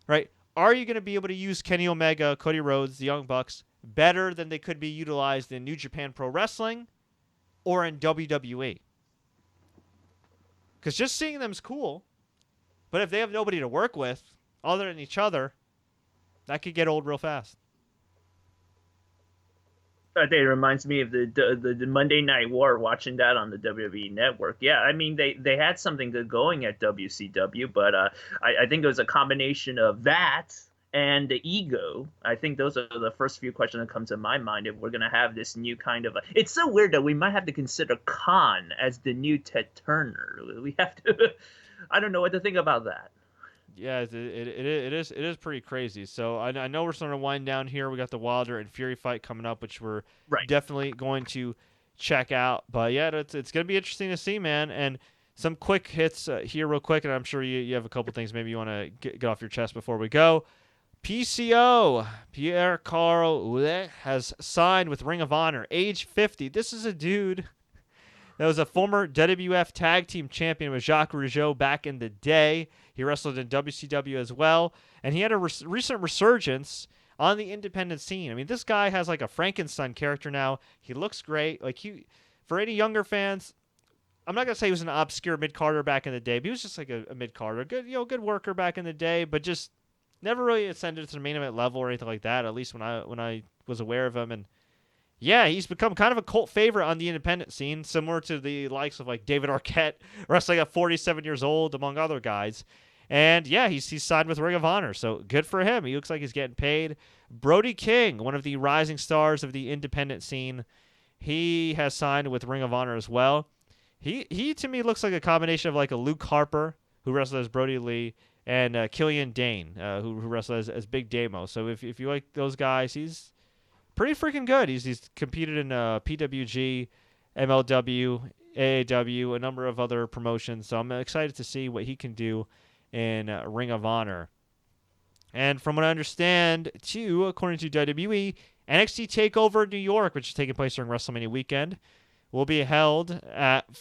right? Are you going to be able to use Kenny Omega, Cody Rhodes, the Young Bucks better than they could be utilized in New Japan Pro Wrestling or in WWE? Because just seeing them is cool, but if they have nobody to work with other than each other, that could get old real fast. It reminds me of the Monday Night War, watching that on the WWE Network. Yeah, I mean, they had something good going at WCW, but I think it was a combination of that and the ego. I think those are the first few questions that come to my mind if we're going to have this new kind of it's so weird that we might have to consider Khan as the new Ted Turner. We have to I don't know what to think about that. Yeah, it is pretty crazy. So I know we're starting to wind down here. We got the Wilder and Fury fight coming up, which we're definitely going to check out. But yeah, it's going to be interesting to see, man. And some quick hits here real quick, and I'm sure you have a couple things maybe you want to get off your chest before we go. PCO, Pierre-Carl Ouellet, has signed with Ring of Honor, age 50. This is a dude that was a former WWF Tag Team Champion with Jacques Rougeau back in the day. He wrestled in WCW as well, and he had a recent resurgence on the independent scene. I mean, this guy has like a Frankenstein character now. He looks great. For any younger fans, I'm not gonna say he was an obscure mid-carder back in the day, but he was just like a mid-carder, good worker back in the day, but just never really ascended to the main event level or anything like that. At least when I was aware of him, and yeah, he's become kind of a cult favorite on the independent scene, similar to the likes of like David Arquette, wrestling at 47 years old, among other guys. And yeah, he's signed with Ring of Honor, so good for him. He looks like he's getting paid. Brody King, one of the rising stars of the independent scene, he has signed with Ring of Honor as well. He to me looks like a combination of like a Luke Harper, who wrestled as Brody Lee, and Killian Dane, who wrestled as Big Damo. So if you like those guys, he's pretty freaking good. He's competed in PWG, MLW, AAW, a number of other promotions. So I'm excited to see what he can do in Ring of Honor. And from what I understand, too, according to WWE, NXT TakeOver New York, which is taking place during WrestleMania weekend, will be held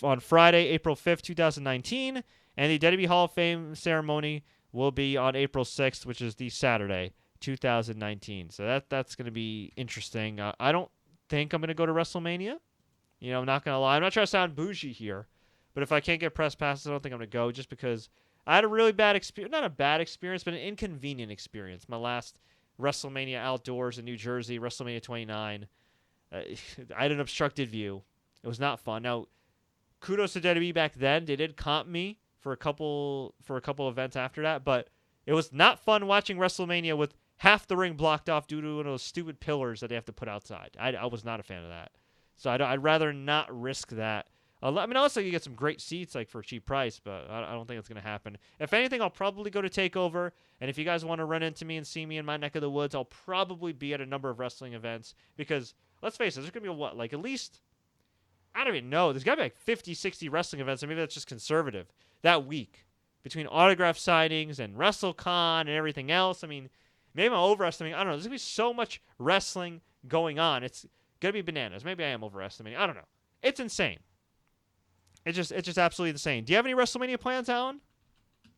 on Friday, April 5th, 2019, and the WWE Hall of Fame ceremony will be on April 6th, which is the Saturday, 2019. So that's going to be interesting. I don't think I'm going to go to WrestleMania. I'm not going to lie. I'm not trying to sound bougie here, but if I can't get press passes, I don't think I'm going to go, just because I had a really bad experience. Not a bad experience, but an inconvenient experience. My last WrestleMania outdoors in New Jersey, WrestleMania 29. I had an obstructed view. It was not fun. Now, kudos to WWE back then. They did comp me for a couple events after that, but it was not fun watching WrestleMania with half the ring blocked off due to one of those stupid pillars that they have to put outside. I was not a fan of that. So I'd rather not risk that. I mean, unless I could get some great seats like for a cheap price, but I don't think it's going to happen. If anything, I'll probably go to TakeOver, and if you guys want to run into me and see me in my neck of the woods, I'll probably be at a number of wrestling events, because let's face it, there's going to be at least, I don't even know, there's got to be like 50, 60 wrestling events, or maybe that's just conservative, that week, between autograph signings and WrestleCon and everything else. I mean, maybe I'm overestimating. I don't know. There's going to be so much wrestling going on. It's going to be bananas. Maybe I am overestimating. I don't know. It's insane. It's just absolutely insane. Do you have any WrestleMania plans, Alan?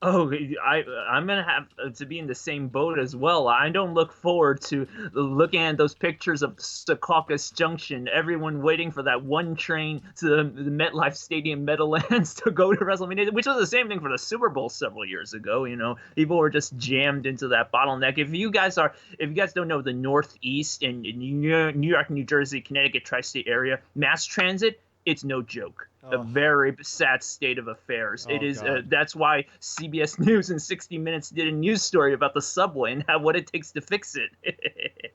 Oh, I'm going to have to be in the same boat as well. I don't look forward to looking at those pictures of Secaucus Junction, everyone waiting for that one train to the MetLife Stadium Meadowlands to go to WrestleMania, which was the same thing for the Super Bowl several years ago. People were just jammed into that bottleneck. If you guys don't know the Northeast and New York, New Jersey, Connecticut, tri-state area, mass transit, it's no joke. A very sad state of affairs. It is. That's why CBS News and 60 Minutes did a news story about the subway and what it takes to fix it.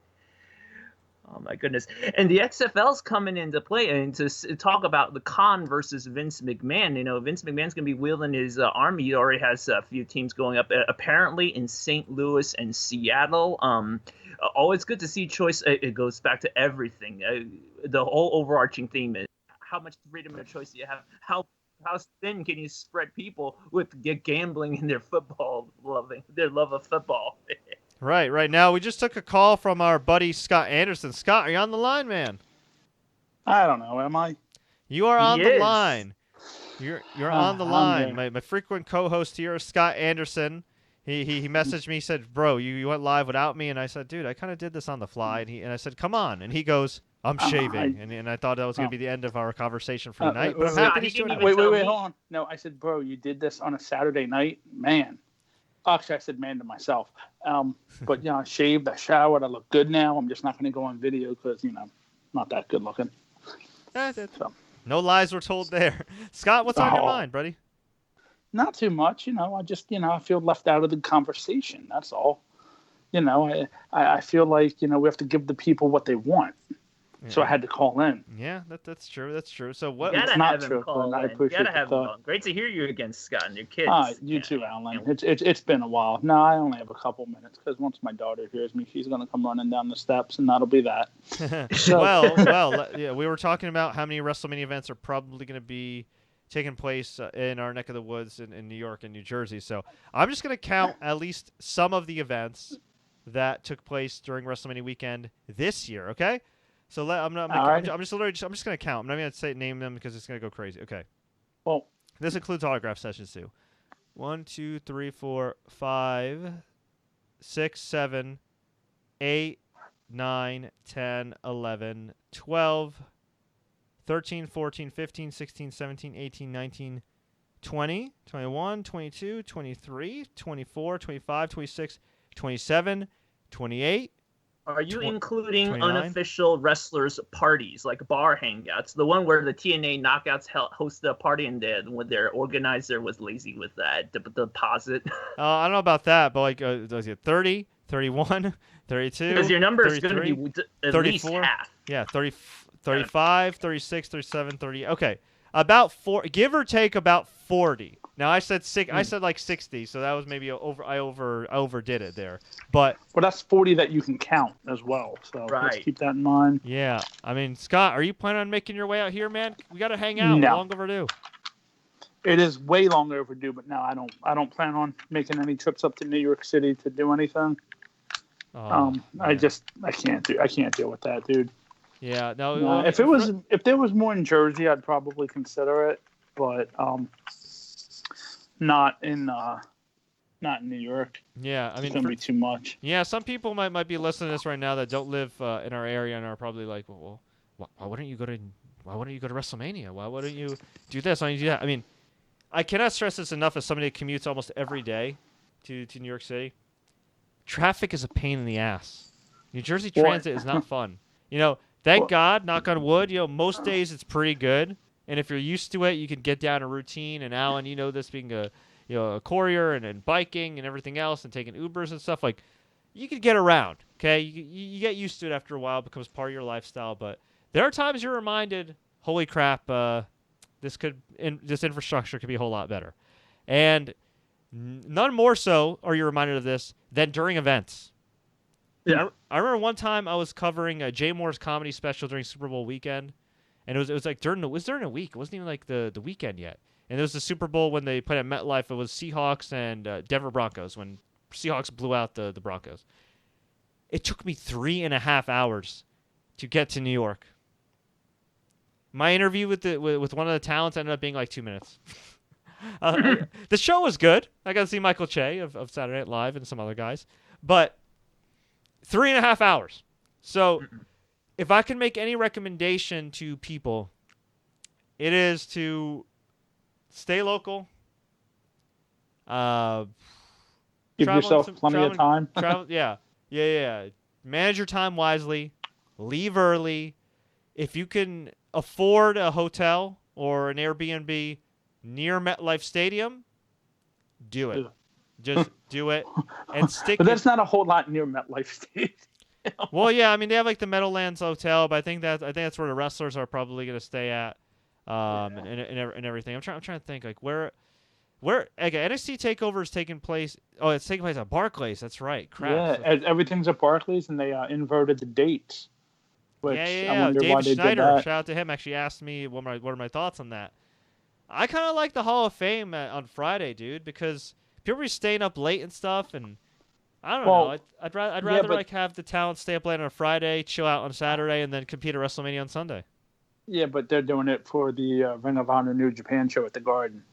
Oh my goodness! And the XFL's coming into play, and to talk about the Khan versus Vince McMahon. Vince McMahon's going to be wielding his army. He already has a few teams going up, apparently in St. Louis and Seattle. Always good to see choice. It goes back to everything. The whole overarching theme is, how much freedom of choice do you have? How thin can you spread people with gambling in their love of football? Right now, we just took a call from our buddy Scott Anderson. Scott, are you on the line, man? I don't know. Am I? You are on the line. You're on the line. My frequent co-host here, Scott Anderson. He messaged me. He said, "Bro, you went live without me." And I said, "Dude, I kind of did this on the fly." And I said, "Come on." And he goes, "I'm shaving," and I thought that was going to be the end of our conversation for the night. But I'm happy he's doing it. Wait, hold on. No, I said, "Bro, you did this on a Saturday night, man." Actually, I said "man" to myself. But I shaved, I showered, I look good now. I'm just not going to go on video because not that good looking. So. No lies were told there. Scott, what's on your mind, buddy? Not too much. I just I feel left out of the conversation. That's all. I feel like we have to give the people what they want. Yeah. So I had to call in. Yeah, that's true. That's true. So what? It's not true. I appreciate you gotta have him. Great to hear you again, Scott, and your kids. You too, Alan. It's been a while. No, I only have a couple minutes because once my daughter hears me, she's gonna come running down the steps, and that'll be that. Well, yeah. We were talking about how many WrestleMania events are probably going to be taking place in our neck of the woods in New York and New Jersey. So I'm just going to count at least some of the events that took place during WrestleMania weekend this year. Okay, so I'm just gonna count. I'm not gonna name them because it's gonna go crazy. Okay. Well, this includes autograph sessions too. 1, 2, 3, 4, 5, 6, 7, 8, 9, 10, 11, 12, 13, 14, 15, 16, 17, 18, 19, 20, 21, 22, 23, 24, 25, 26, 27, 28. Are you including 29? unofficial wrestlers' parties, like bar hangouts? The one where the TNA Knockouts hosted a party and when their organizer was lazy with that deposit? I don't know about that, but like, was it 30, 31, 32, because your number is going to 33, be at 34, least half. Yeah, 30, 35, 36, 37, 30. Okay, about 4, give or take about 40. Now I said I said like 60, so that was maybe I overdid it there. But that's 40 that you can count as well. So let's keep that in mind. Yeah, I mean, Scott, are you planning on making your way out here, man? We got to hang out. No. We're long overdue. It is way long overdue, but no, I don't plan on making any trips up to New York City to do anything. I can't deal with that, dude. Yeah, no. If there was more in Jersey, I'd probably consider it, but not in New York. Yeah, I mean, it's gonna be too much. Yeah, some people might be listening to this right now that don't live in our area and are probably like, well, why wouldn't you go to WrestleMania? Why wouldn't you do this? Why don't you do that? I mean, I cannot stress this enough as somebody that commutes almost every day to New York City. Traffic is a pain in the ass. New Jersey Transit is not fun. Thank God, knock on wood, most days it's pretty good. And if you're used to it, you can get down a routine. And Allan, this being a courier and biking and everything else and taking Ubers and stuff, like, you can get around, okay? You get used to it after a while. It becomes part of your lifestyle. But there are times you're reminded, holy crap, this infrastructure could be a whole lot better. And none more so are you reminded of this than during events. Yeah. I remember one time I was covering Jay Moore's comedy special during Super Bowl weekend. And it was like during the week. It wasn't even like the weekend yet. And it was the Super Bowl when they played at MetLife. It was Seahawks and Denver Broncos when Seahawks blew out the Broncos. It took me 3.5 hours to get to New York. My interview with one of the talents ended up being like 2 minutes. The show was good. I got to see Michael Che of Saturday Night Live and some other guys. But 3.5 hours. So if I can make any recommendation to people, it is to stay local. Give yourself plenty of time. Yeah. Manage your time wisely. Leave early. If you can afford a hotel or an Airbnb near MetLife Stadium, do it. Just do it and stick. But that's not a whole lot near MetLife Stadium. Well, yeah, I mean they have like the Meadowlands Hotel, but I think that's where the wrestlers are probably going to stay at, and everything. I'm trying to think like where NXT Takeover is taking place. Oh, it's taking place at Barclays. That's right. Crap. Yeah, everything's at Barclays, and they inverted the dates. Which I wonder David why they Schneider, did that. shout out to him. Actually asked me what are my thoughts on that. I kind of like the Hall of Fame on Friday, dude, because people are staying up late and stuff, and I don't know. I'd rather like have the talent stay up late on a Friday, chill out on Saturday, and then compete at WrestleMania on Sunday. Yeah, but they're doing it for the Ring of Honor New Japan show at the Garden.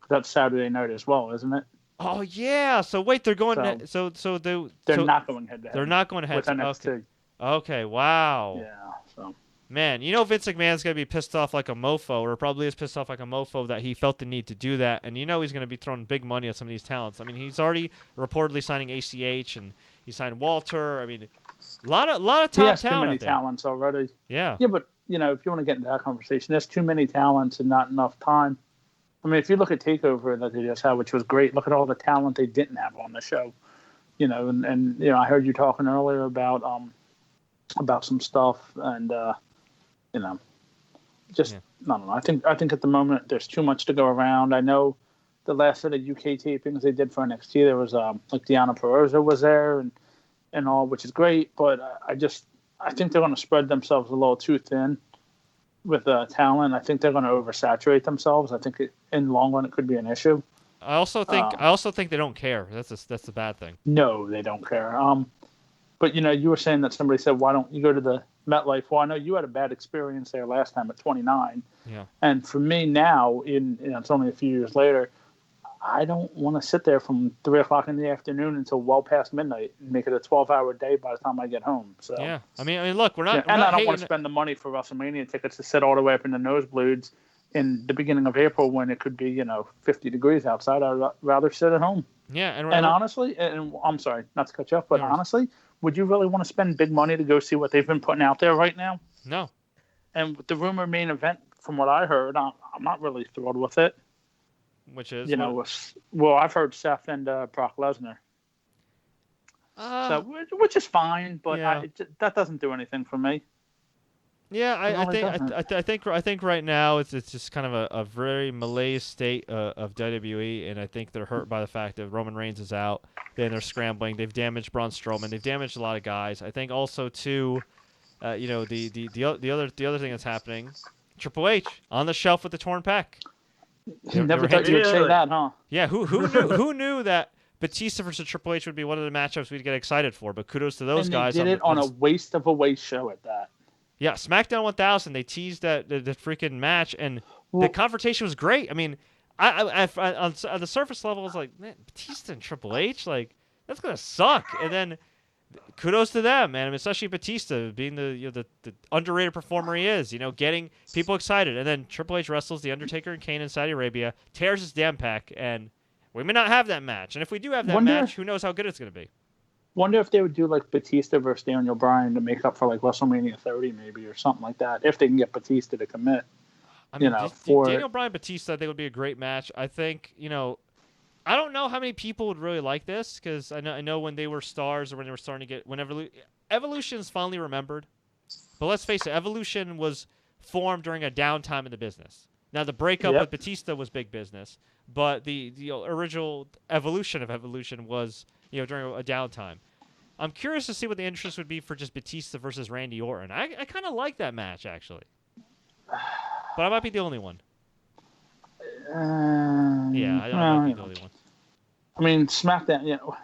That's Saturday night as well, isn't it? Oh yeah. So wait, they're going. They're not going head to head. They're not going head to head. Okay. Wow. Yeah. So. Man, Vince McMahon's going to be pissed off like a mofo, or probably is pissed off like a mofo that he felt the need to do that. And he's going to be throwing big money at some of these talents. I mean, he's already reportedly signing ACH, and he signed Walter. I mean, a lot of top talent. He has too many talents already. Yeah. Yeah, but, if you want to get into that conversation, there's too many talents and not enough time. I mean, if you look at TakeOver that they just had, which was great, look at all the talent they didn't have on the show. And I heard you talking earlier about some stuff and, I don't know. I think at the moment there's too much to go around. I know the last set of UK tapings they did for NXT, there was like Deonna Purrazzo was there and all, which is great. But I think they're going to spread themselves a little too thin with talent. I think they're going to oversaturate themselves. I think in the long run it could be an issue. I also think they don't care. That's the bad thing. No, they don't care. But you were saying that somebody said, "Why don't you go to the MetLife?" Well, I know you had a bad experience there last time at 29. Yeah. And for me now, it's only a few years later, I don't want to sit there from 3:00 in the afternoon until well past midnight and make it a 12-hour day by the time I get home. So yeah, I mean, look, we're not. and we're I not don't want to spend the money for WrestleMania tickets to sit all the way up in the nosebleeds in the beginning of April when it could be 50 degrees outside. I'd rather sit at home. Yeah, and honestly, and I'm sorry not to cut you off, but honestly, would you really want to spend big money to go see what they've been putting out there right now? No. And with the rumor main event, from what I heard, I'm not really thrilled with it. Which is? Well, I've heard Seth and Brock Lesnar. Which is fine, but that doesn't do anything for me. Yeah, I think right now it's just kind of a very malaise state of WWE, and I think they're hurt by the fact that Roman Reigns is out. Then they're scrambling. They've damaged Braun Strowman. They've damaged a lot of guys. I think also too, the other thing that's happening, Triple H on the shelf with the torn pec. Never thought you would say that, huh? Yeah, who knew that Batista versus Triple H would be one of the matchups we'd get excited for? But kudos to those guys. They did it on a waste of a waste show at that. Yeah, SmackDown 1000, they teased that the freaking match, and the confrontation was great. I mean, I on the surface level, I was like, man, Batista and Triple H, like, that's gonna suck. And then, kudos to them, man. I mean, especially Batista being the underrated performer he is, getting people excited. And then Triple H wrestles The Undertaker and Kane in Saudi Arabia, tears his damn pec, and we may not have that match. And if we do have that match, who knows how good it's gonna be. Wonder if they would do like Batista versus Daniel Bryan to make up for like WrestleMania 30 maybe or something like that. If they can get Batista to commit. I mean, Daniel Bryan Batista, I think would be a great match. I think I don't know how many people would really like this because I know when they were stars or when they were starting to get Evolution is finally remembered, but let's face it, Evolution was formed during a downtime in the business. Now the breakup with Batista was big business, but the original evolution of Evolution was during a downtime. I'm curious to see what the interest would be for just Batista versus Randy Orton. I kind of like that match, actually. But I might be the only one. I might be the only one. I mean, SmackDown,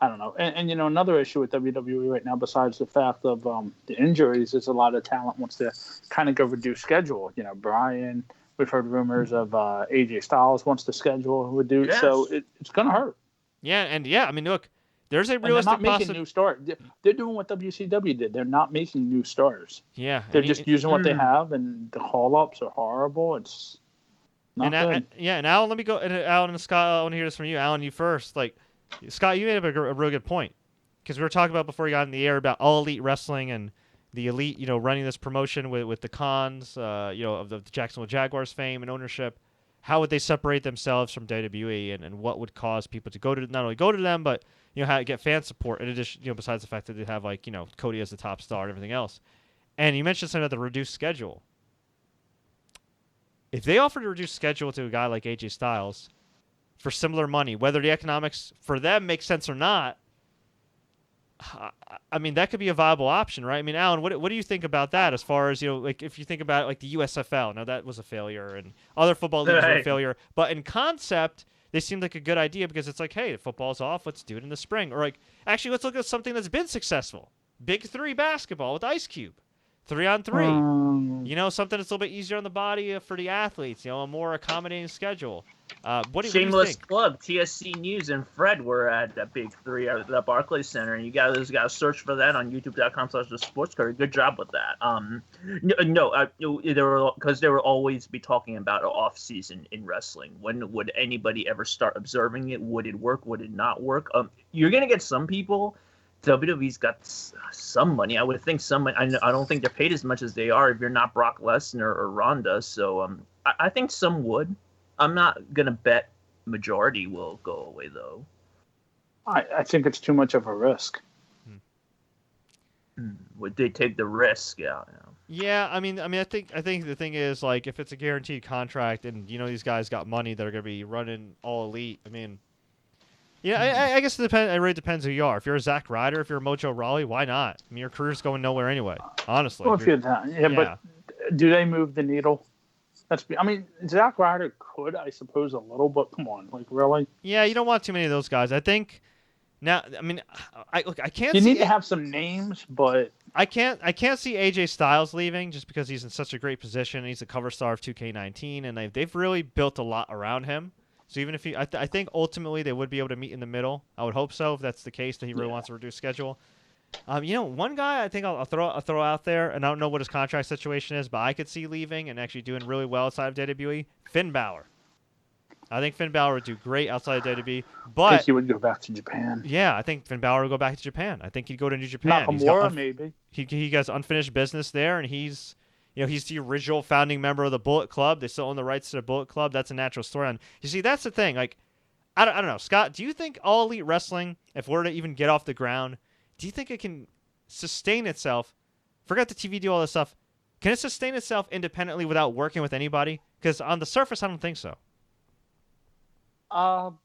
I don't know. And another issue with WWE right now, besides the fact of the injuries, is a lot of talent wants to kind of go reduce schedule. Brian, we've heard rumors of AJ Styles wants to schedule reduce, so it's going to hurt. Yeah, I mean, look, there's a realistic possibility. They're not making new stars. They're doing what WCW did. They're not making new stars. Yeah. They're just using what they have, and the call-ups are horrible. It's not good. And Alan, let me go. And Alan and Scott, I want to hear this from you. Alan, you first. Like, Scott, you made up a real good point. Because we were talking about before you got in the air about All Elite Wrestling and the Elite, running this promotion with the Khans, of the Jacksonville Jaguars fame and ownership. How would they separate themselves from WWE, and what would cause people to not only go to them, but how to get fan support in addition, besides the fact that they have Cody as the top star and everything else. And you mentioned something about the reduced schedule. If they offered a reduced schedule to a guy like AJ Styles for similar money, whether the economics for them make sense or not, I mean, that could be a viable option, right? I mean, Alan, what do you think about that as far as, like if you think about it, like the USFL, now that was a failure and other football leagues were a failure, but in concept, they seemed like a good idea because it's like, hey, the football's off, let's do it in the spring. Or like, actually, let's look at something that's been successful. Big Three basketball with Ice Cube. 3-on-3. Something that's a little bit easier on the body for the athletes, a more accommodating schedule. What do you think? Plug. TSC News and Fred were at that Big Three at the Barclays Center, and you guys got to search for that on youtube.com/thesportscourier. Good job with that. They will always be talking about an off season in wrestling. When would anybody ever start observing it? Would it work? Would it not work? You're gonna get some people. WWE's got some money. I would think some money. I don't think they're paid as much as they are if you're not Brock Lesnar or Ronda. So I think some would. I'm not going to bet majority will go away, though. I think it's too much of a risk. Would they take the risk? Yeah. Yeah, I mean, I think the thing is, like, if it's a guaranteed contract and, these guys got money that are going to be running All Elite, I mean... Yeah, I guess it really depends who you are. If you're a Zack Ryder, if you're a Mojo Rawley, why not? I mean, your career's going nowhere anyway, honestly. Well, but do they move the needle? I mean, Zack Ryder could, I suppose, a little, but come on, like really. Yeah, you don't want too many of those guys. I think now. I mean, I can't You see. need to have some names, but I can't see AJ Styles leaving just because he's in such a great position. He's a cover star of 2K19, and they've really built a lot around him. So even if I think ultimately they would be able to meet in the middle. I would hope so if that's the case that he really wants to reduce schedule. One guy I think I'll throw out there, and I don't know what his contract situation is, but I could see leaving and actually doing really well outside of WWE. Finn Balor. I think Finn Balor would do great outside of WWE, but I think he would go back to Japan. yeah, I think Finn Balor would go back to Japan. I think he'd go to New Japan. Nakamura, maybe. He has unfinished business there, and he's the original founding member of the Bullet Club. They still own the rights to the Bullet Club. That's a natural story. And you see, that's the thing. Like, I don't know, Scott. Do you think All Elite Wrestling, if we're to even get off the ground, do you think it can sustain itself? Forget the TV deal, all this stuff. Can it sustain itself independently without working with anybody? Because on the surface, I don't think so. I'm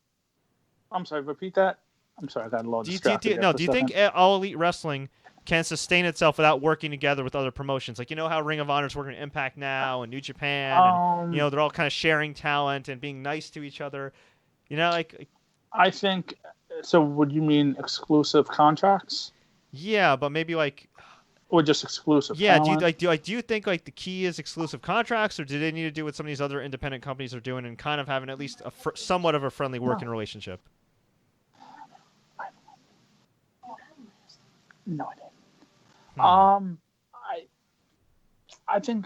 sorry. Repeat that. I'm sorry. I got a little distracted. Do you think All Elite Wrestling can sustain itself without working together with other promotions? Like, how Ring of Honor is working at Impact now and New Japan, and they're all kind of sharing talent and being nice to each other. I think so. Would you mean exclusive contracts? Yeah, but maybe or just exclusive. Yeah, talent? do you think the key is exclusive contracts, or do they need to do what some of these other independent companies are doing and kind of having at least somewhat of a friendly working relationship? No idea. I think,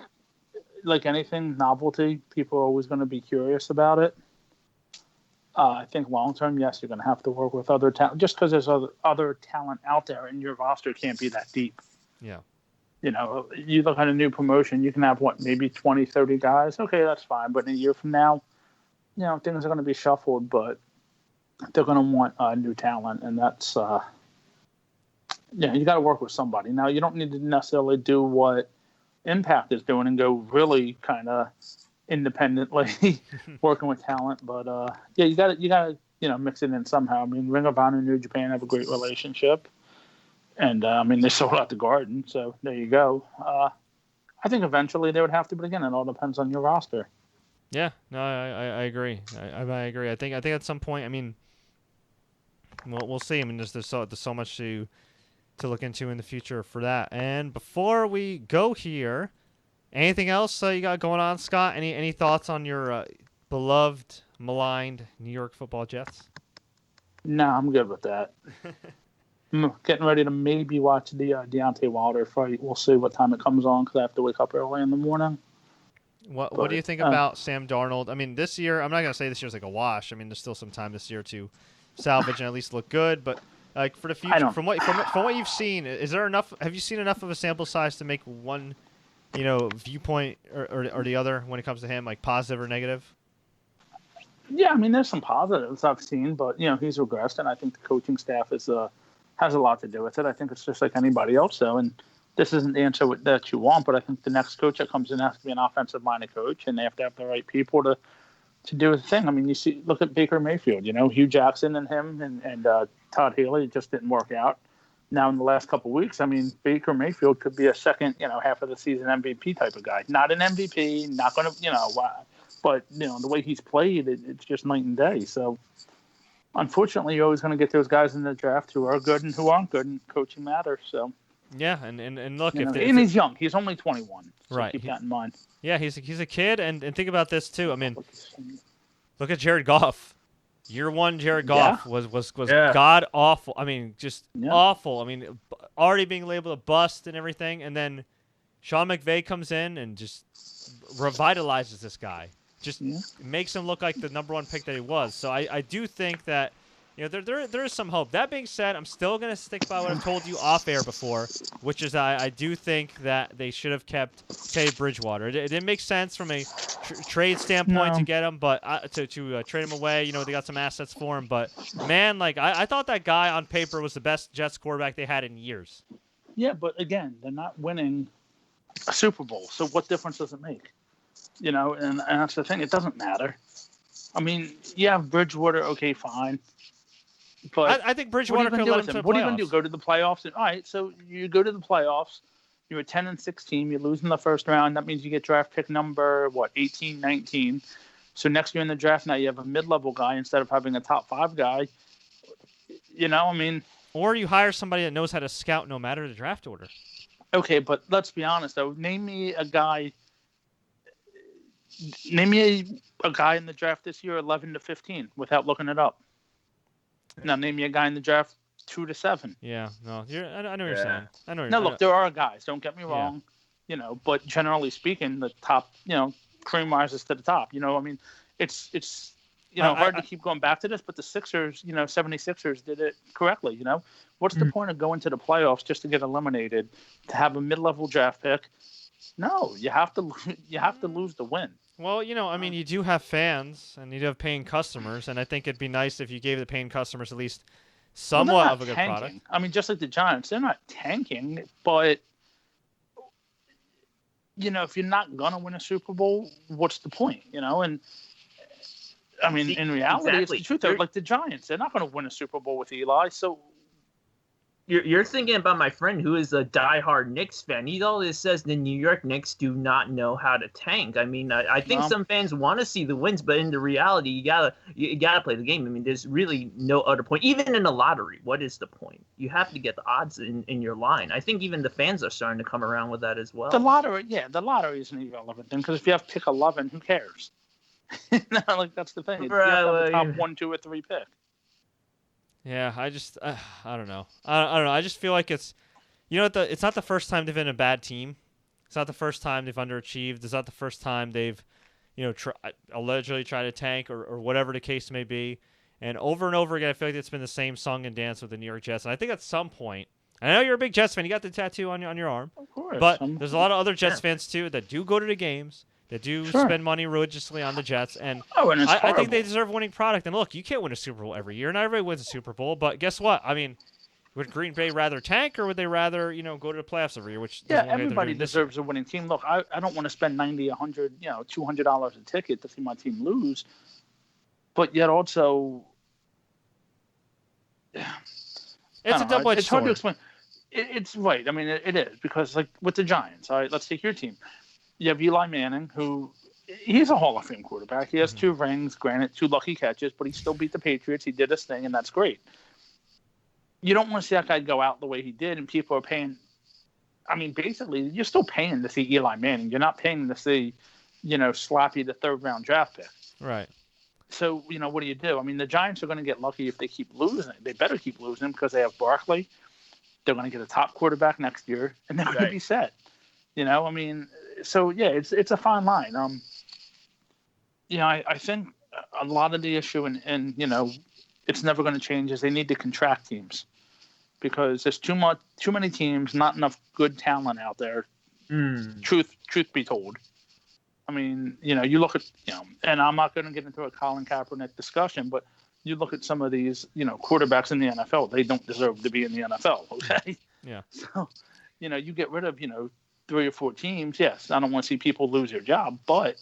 like anything novelty, people are always going to be curious about it. I think long term, yes, you're going to have to work with other talent. Just because there's other talent out there, and your roster can't be that deep. Yeah. You look at a new promotion, you can have maybe 20, 30 guys. Okay, that's fine. But in a year from now, things are going to be shuffled, but they're going to want new talent, and that's you got to work with somebody. Now, you don't need to necessarily do what Impact is doing and go really kind of independently working with talent, but you got to mix it in somehow. I mean, Ring of Honor and New Japan have a great relationship, and they sold out the Garden, so there you go. I think eventually they would have to, but again, it all depends on your roster. Yeah, no, I agree. I agree. I think at some point, I mean, we'll see. I mean, there's so much to look into in the future for that. And before we go here, anything else you got going on, Scott? Any thoughts on your beloved, maligned New York Football Jets? No, I'm good with that. I'm getting ready to maybe watch the Deontay Wilder fight. We'll see what time it comes on because I have to wake up early in the morning. What do you think about Sam Darnold? I mean, this year, I'm not going to say this year's like a wash. I mean, there's still some time this year to salvage and at least look good. But like for the future, from what you've seen, is there enough? Have you seen enough of a sample size to make one, viewpoint or the other when it comes to him, like positive or negative? Yeah, I mean, there's some positives I've seen, but he's regressed, and I think the coaching staff has a lot to do with it. I think it's just like anybody else, though, and this isn't the answer that you want, but I think the next coach that comes in has to be an offensive-minded coach, and they have to have the right people to do the thing. I mean, look at Baker Mayfield. Hugh Jackson and him and Todd Haley just didn't work out. Now in the last couple of weeks, I mean, Baker Mayfield could be a second, half of the season MVP type of guy. Not an MVP, not going to, but the way he's played, it's just night and day. So unfortunately, you're always going to get those guys in the draft who are good and who aren't good, and coaching matters. So. Yeah, and look, and he's young. He's only 21. So right. Keep that in mind. Yeah, he's a kid, and think about this too. I mean, look at Jared Goff. Year one, Jared Goff was god awful. I mean, just awful. I mean, already being labeled a bust and everything, and then Sean McVay comes in and just revitalizes this guy. Just makes him look like the number one pick that he was. So I do think that. There is some hope. That being said, I'm still going to stick by what I've told you off air before, which is I do think that they should have kept Teddy Bridgewater. It didn't make sense from a trade standpoint to get him, but to trade him away. They got some assets for him, but man, I thought that guy on paper was the best Jets quarterback they had in years. Yeah, but again, they're not winning a Super Bowl, so what difference does it make? And that's the thing. It doesn't matter. I mean, Bridgewater, okay, fine. But I think Bridgewater could let him to the playoffs. What are you going to do? Go to the playoffs? All right, so you go to the playoffs. You're a 10-6 team. You lose in the first round. That means you get draft pick number 18, 19. So next year in the draft, now you have a mid-level guy instead of having a top 5 guy. I mean, or you hire somebody that knows how to scout no matter the draft order. Okay, but let's be honest though. Name me a guy in the draft this year 11 to 15 without looking it up. Now name me a guy in the draft 2 to 7. Yeah, no, I know what you're saying. I know. Look, there are guys. Don't get me wrong. But generally speaking, the top, cream rises to the top. I mean, it's hard to keep going back to this, but the Sixers, 76ers did it correctly. What's the point of going to the playoffs just to get eliminated, to have a mid-level draft pick? No, you have to lose to win. Well, I mean, you do have fans and you do have paying customers, and I think it'd be nice if you gave the paying customers at least somewhat of a good product. I mean, just like the Giants, they're not tanking, but if you're not gonna win a Super Bowl, what's the point? And I mean, in reality, It's the truth. Though, like the Giants, they're not going to win a Super Bowl with Eli. So you're thinking about my friend who is a diehard Knicks fan. He always says the New York Knicks do not know how to tank. I mean, I think some fans want to see the wins, but in the reality, you gotta play the game. I mean, there's really no other point. Even in a lottery, what is the point? You have to get the odds in your line. I think even the fans are starting to come around with that as well. The lottery is an irrelevant thing because if you have pick 11, who cares? That's the thing. You have to have the top 1, 2, or 3 pick. Yeah, I just I don't know. I don't know. I just feel like it's it's not the first time they've been a bad team. It's not the first time they've underachieved. It's not the first time they've allegedly tried to tank or whatever the case may be. And over again, I feel like it's been the same song and dance with the New York Jets. And I think at some point, I know you're a big Jets fan. You got the tattoo on your arm. Of course. But there's a lot of other Jets fans too that do go to the games. That do spend money religiously on the Jets, and I think they deserve a winning product. And look, you can't win a Super Bowl every year. Not everybody wins a Super Bowl, but guess what? I mean, would Green Bay rather tank, or would they rather go to the playoffs every year? Which everybody deserves a winning team. Look, I don't want to spend $90, $100, $200 a ticket to see my team lose, but yet also, it's a double-edged sword. It's hard to explain. It's right. I mean, it is because like with the Giants. All right, let's take your team. You have Eli Manning, who he's a Hall of Fame quarterback. He has 2 rings, granted 2 lucky catches, but he still beat the Patriots. He did his thing, and that's great. You don't want to see that guy go out the way he did, and people are paying. I mean, basically, you're still paying to see Eli Manning. You're not paying to see, Slappy, the 3rd-round draft pick. Right. So, what do you do? I mean, the Giants are going to get lucky if they keep losing. They better keep losing because they have Barkley. They're going to get a top quarterback next year, and they're going to be set. I mean. So yeah, it's a fine line. I think a lot of the issue, and it's never going to change, is they need to contract teams because there's too many teams, not enough good talent out there. Truth be told, I mean, you look at and I'm not going to get into a Colin Kaepernick discussion, but you look at some of these quarterbacks in the NFL, they don't deserve to be in the NFL. Okay. Yeah. So you get rid of 3 or 4 teams, yes, I don't want to see people lose their job, but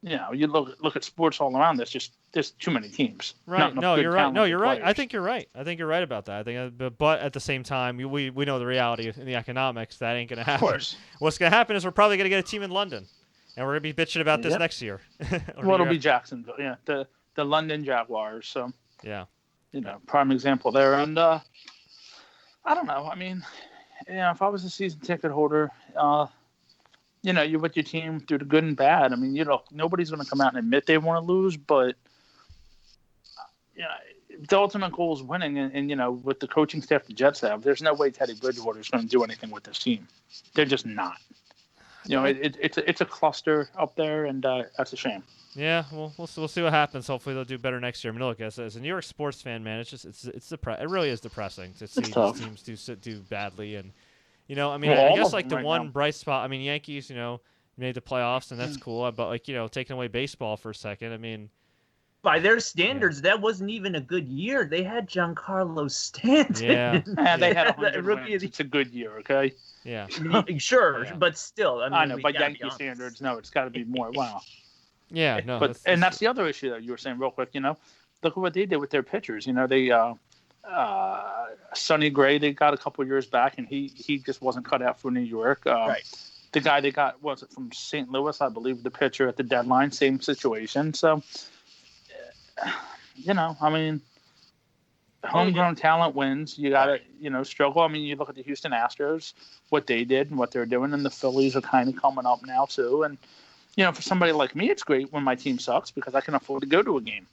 you look at sports all around. There's too many teams. Right? No, you're right. No, you're right. I think you're right. I think you're right about that. I think, but at the same time, we know the reality in the economics that ain't gonna happen. Of course. What's gonna happen is we're probably gonna get a team in London, and we're gonna be bitching about this next year. It'll be Jacksonville. Yeah, the London Jaguars. So yeah, prime example there. And I don't know. I mean. If I was a season ticket holder, you're with your team through the good and bad. I mean, nobody's going to come out and admit they want to lose, but the ultimate goal is winning. And with the coaching staff the Jets have, there's no way Teddy Bridgewater is going to do anything with this team. They're just not. It's a cluster up there, and that's a shame. Yeah, well, we'll see what happens. Hopefully, they'll do better next year. I mean, look, as a New York sports fan, man, it's it really is depressing to see these teams do badly. And I mean, I guess like the one bright spot. I mean, Yankees, made the playoffs, and that's cool. But like taking away baseball for a second, I mean, by their standards, that wasn't even a good year. They had Giancarlo Stanton. Yeah, they had 100 wins. It's a good year, okay? Yeah, sure, but still, I know, by Yankee standards, no, it's got to be more. Wow. Yeah, no, but that's the other issue that you were saying real quick. Look at what they did with their pitchers. They Sonny Gray they got a couple years back, and he just wasn't cut out for New York. Right. The guy they got, was it from St. Louis, I believe, the pitcher at the deadline, same situation. So, I mean, homegrown talent wins. You got to, struggle. I mean, you look at the Houston Astros, what they did and what they're doing, and the Phillies are kind of coming up now too. And, for somebody like me, it's great when my team sucks because I can afford to go to a game.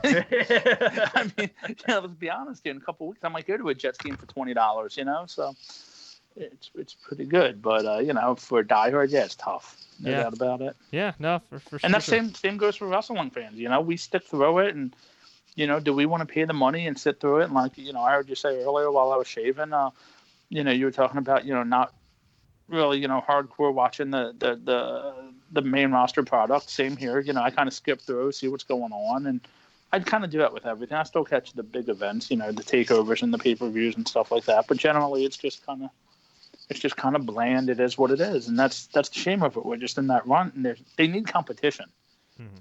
I mean, let's be honest. In a couple of weeks, I might go to a Jets game for $20. So it's pretty good. But for a diehard, it's tough. No doubt about it. Yeah, no, for sure. And that same goes for wrestling fans. We stick through it, and do we want to pay the money and sit through it? And like I heard you say earlier while I was shaving, you were talking about not really hardcore watching the main roster product. Same here. I kind of skip through, see what's going on, and I'd kind of do that with everything. I still catch the big events, the takeovers and the pay-per-views and stuff like that. But generally, it's just kind of bland. It is what it is, and that's the shame of it. We're just in that run, and they need competition,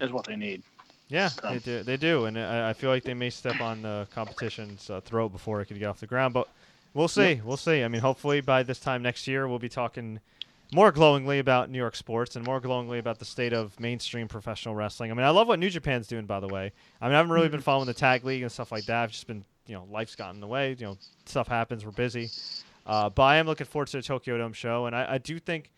is what they need. Yeah, they do, and I feel like they may step on the competition's throat before it can get off the ground. But we'll see. Yep. We'll see. I mean, hopefully by this time next year, we'll be talking more glowingly about New York sports and more glowingly about the state of mainstream professional wrestling. I mean, I love what New Japan's doing, by the way. I mean, I haven't really been following the tag league and stuff like that. I've just been, life's gotten in the way. Stuff happens. We're busy. But I am looking forward to the Tokyo Dome show, and I do think,